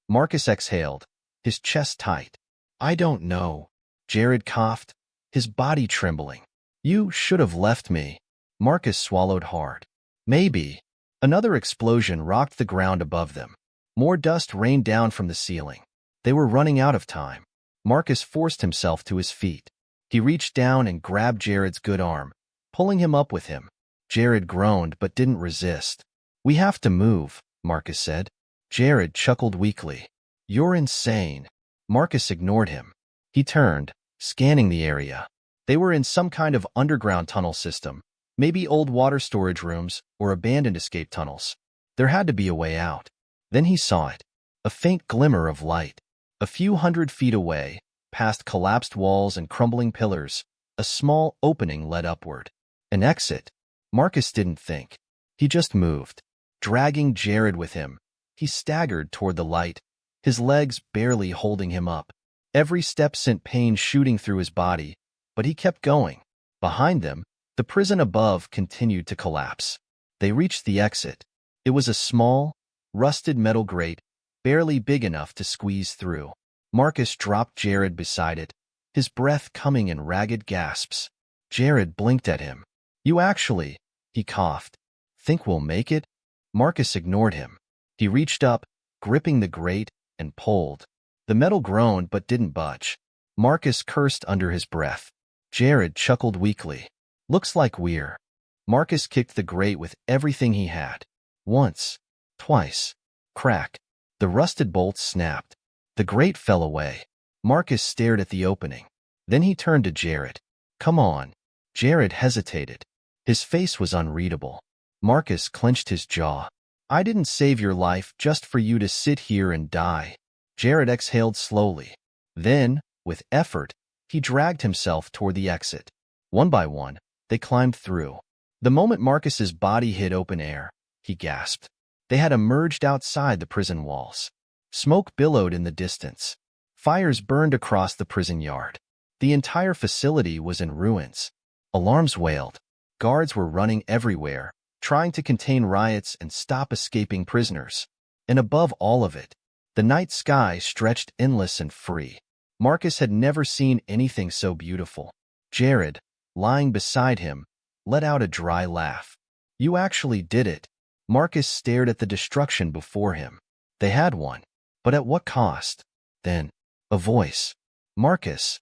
Marcus exhaled, his chest tight. I don't know. Jared coughed, his body trembling. You should have left me. Marcus swallowed hard. Maybe. Another explosion rocked the ground above them. More dust rained down from the ceiling. They were running out of time. Marcus forced himself to his feet. He reached down and grabbed Jared's good arm, pulling him up with him. Jared groaned but didn't resist. We have to move, Marcus said. Jared chuckled weakly. You're insane. Marcus ignored him. He turned, scanning the area. They were in some kind of underground tunnel system, maybe old water storage rooms or abandoned escape tunnels. There had to be a way out. Then he saw it. A faint glimmer of light. A few 100 feet away, past collapsed walls and crumbling pillars, a small opening led upward. An exit. Marcus didn't think. He just moved, dragging Jared with him. He staggered toward the light, his legs barely holding him up. Every step sent pain shooting through his body, but he kept going. Behind them, The prison above continued to collapse. They reached the exit. It was a small, rusted metal grate, barely big enough to squeeze through. Marcus dropped Jared beside it, his breath coming in ragged gasps. Jared blinked at him. "You actually," he coughed, "think we'll make it?" Marcus ignored him. He reached up, gripping the grate, and pulled. The metal groaned but didn't budge. Marcus cursed under his breath. Jared chuckled weakly. "Looks like we're." Marcus kicked the grate with everything he had. Once, twice. Crack. The rusted bolts snapped. The grate fell away. Marcus stared at the opening. Then he turned to Jared. "Come on." Jared hesitated. His face was unreadable. Marcus clenched his jaw. "I didn't save your life just for you to sit here and die." Jared exhaled slowly. Then, with effort, he dragged himself toward the exit. One by one, they climbed through. The moment Marcus's body hit open air, he gasped. They had emerged outside the prison walls. Smoke billowed in the distance. Fires burned across the prison yard. The entire facility was in ruins. Alarms wailed. Guards were running everywhere, trying to contain riots and stop escaping prisoners. And above all of it, the night sky stretched endless and free. Marcus had never seen anything so beautiful. Jared, lying beside him, let out a dry laugh. "You actually did it." Marcus stared at the destruction before him. They had won, but at what cost? Then, a voice. "Marcus."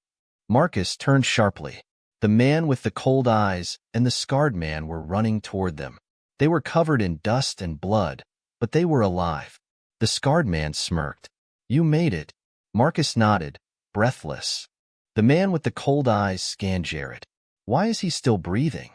Marcus turned sharply. The man with the cold eyes and the scarred man were running toward them. They were covered in dust and blood, but they were alive. The scarred man smirked. "You made it." Marcus nodded, breathless. The man with the cold eyes scanned Jared. "Why is he still breathing?"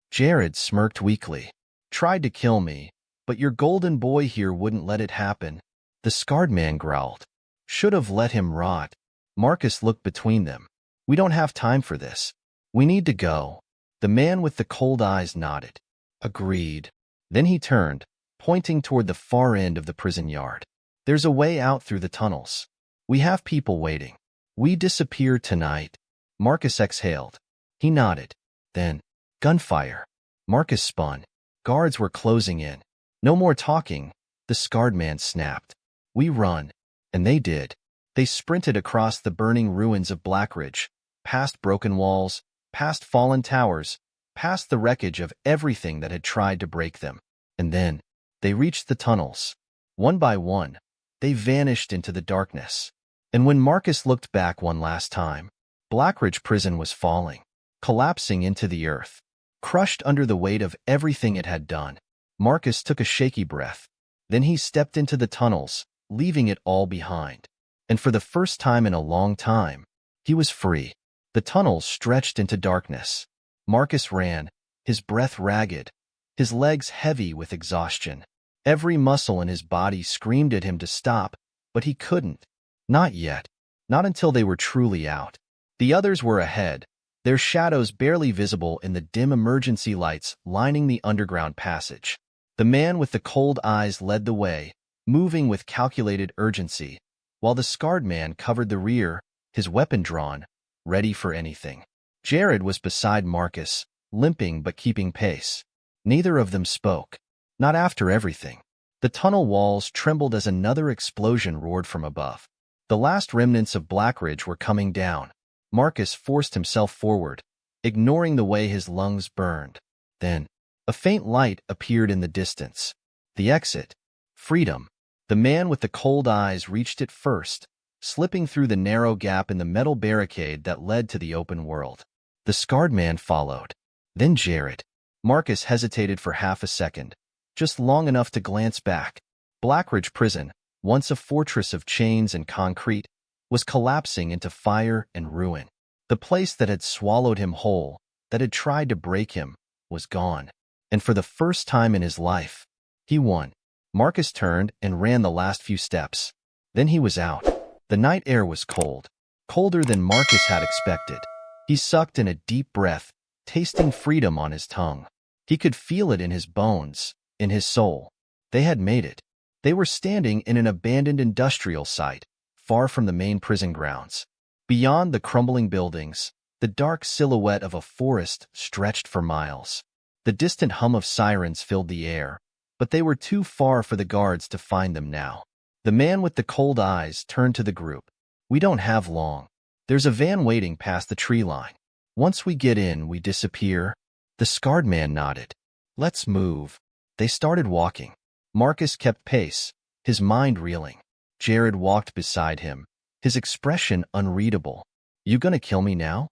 Jared smirked weakly. "Tried to kill me, but your golden boy here wouldn't let it happen." The scarred man growled. "Should have let him rot." Marcus looked between them. "We don't have time for this. We need to go." The man with the cold eyes nodded. "Agreed." Then he turned, pointing toward the far end of the prison yard. "There's a way out through the tunnels. We have people waiting. We disappear tonight." Marcus exhaled. He nodded. Then, gunfire. Marcus spun. Guards were closing in. "No more talking," the scarred man snapped. "We run." And they did. They sprinted across the burning ruins of Blackridge, past broken walls, past fallen towers, past the wreckage of everything that had tried to break them. And then, they reached the tunnels. One by one, they vanished into the darkness. And when Marcus looked back one last time, Blackridge Prison was falling, collapsing into the earth, crushed under the weight of everything it had done. Marcus took a shaky breath. Then he stepped into the tunnels, leaving it all behind. And for the first time in a long time, he was free. The tunnels stretched into darkness. Marcus ran, his breath ragged, his legs heavy with exhaustion. Every muscle in his body screamed at him to stop, but he couldn't. Not yet. Not until they were truly out. The others were ahead, their shadows barely visible in the dim emergency lights lining the underground passage. The man with the cold eyes led the way, moving with calculated urgency, while the scarred man covered the rear, his weapon drawn, ready for anything. Jared was beside Marcus, limping but keeping pace. Neither of them spoke. Not after everything. The tunnel walls trembled as another explosion roared from above. The last remnants of Blackridge were coming down. Marcus forced himself forward, ignoring the way his lungs burned. Then, a faint light appeared in the distance. The exit. Freedom. The man with the cold eyes reached it first, slipping through the narrow gap in the metal barricade that led to the open world. The scarred man followed. Then Jared. Marcus hesitated for half a second, just long enough to glance back. Blackridge Prison, once a fortress of chains and concrete, was collapsing into fire and ruin. The place that had swallowed him whole, that had tried to break him, was gone. And for the first time in his life, he won. Marcus turned and ran the last few steps. Then he was out. The night air was cold, colder than Marcus had expected. He sucked in a deep breath, tasting freedom on his tongue. He could feel it in his bones, in his soul. They had made it. They were standing in an abandoned industrial site, far from the main prison grounds. Beyond the crumbling buildings, The dark silhouette of a forest stretched for miles. The distant hum of sirens filled the air, but they were too far for the guards to find them now. The man with the cold eyes turned to the group. "We don't have long. There's a van waiting past the tree line. Once we get in, we disappear." The scarred man nodded. "Let's move." They started walking. Marcus kept pace, his mind reeling. Jared walked beside him, his expression unreadable. "You gonna kill me now?"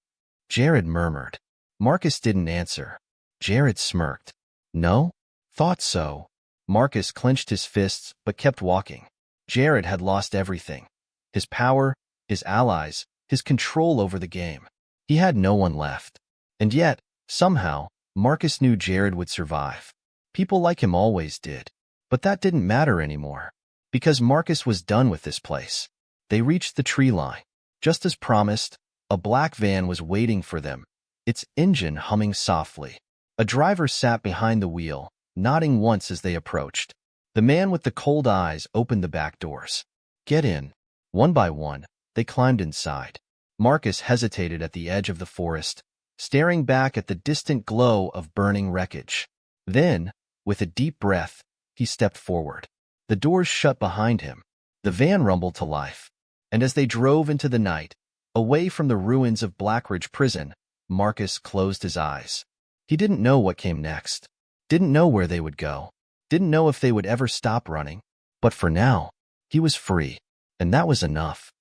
Jared murmured. Marcus didn't answer. Jared smirked. "No? Thought so." Marcus clenched his fists but kept walking. Jared had lost everything. His power, his allies, his control over the game. He had no one left. And yet, somehow, Marcus knew Jared would survive. People like him always did. But that didn't matter anymore, because Marcus was done with this place. They reached the tree line. Just as promised, a black van was waiting for them, its engine humming softly. A driver sat behind the wheel, nodding once as they approached. The man with the cold eyes opened the back doors. "Get in." One by one, they climbed inside. Marcus hesitated at the edge of the forest, staring back at the distant glow of burning wreckage. Then, with a deep breath, he stepped forward. The doors shut behind him. The van rumbled to life. And as they drove into the night, away from the ruins of Blackridge Prison, Marcus closed his eyes. He didn't know what came next. Didn't know where they would go. Didn't know if they would ever stop running. But for now, he was free. And that was enough.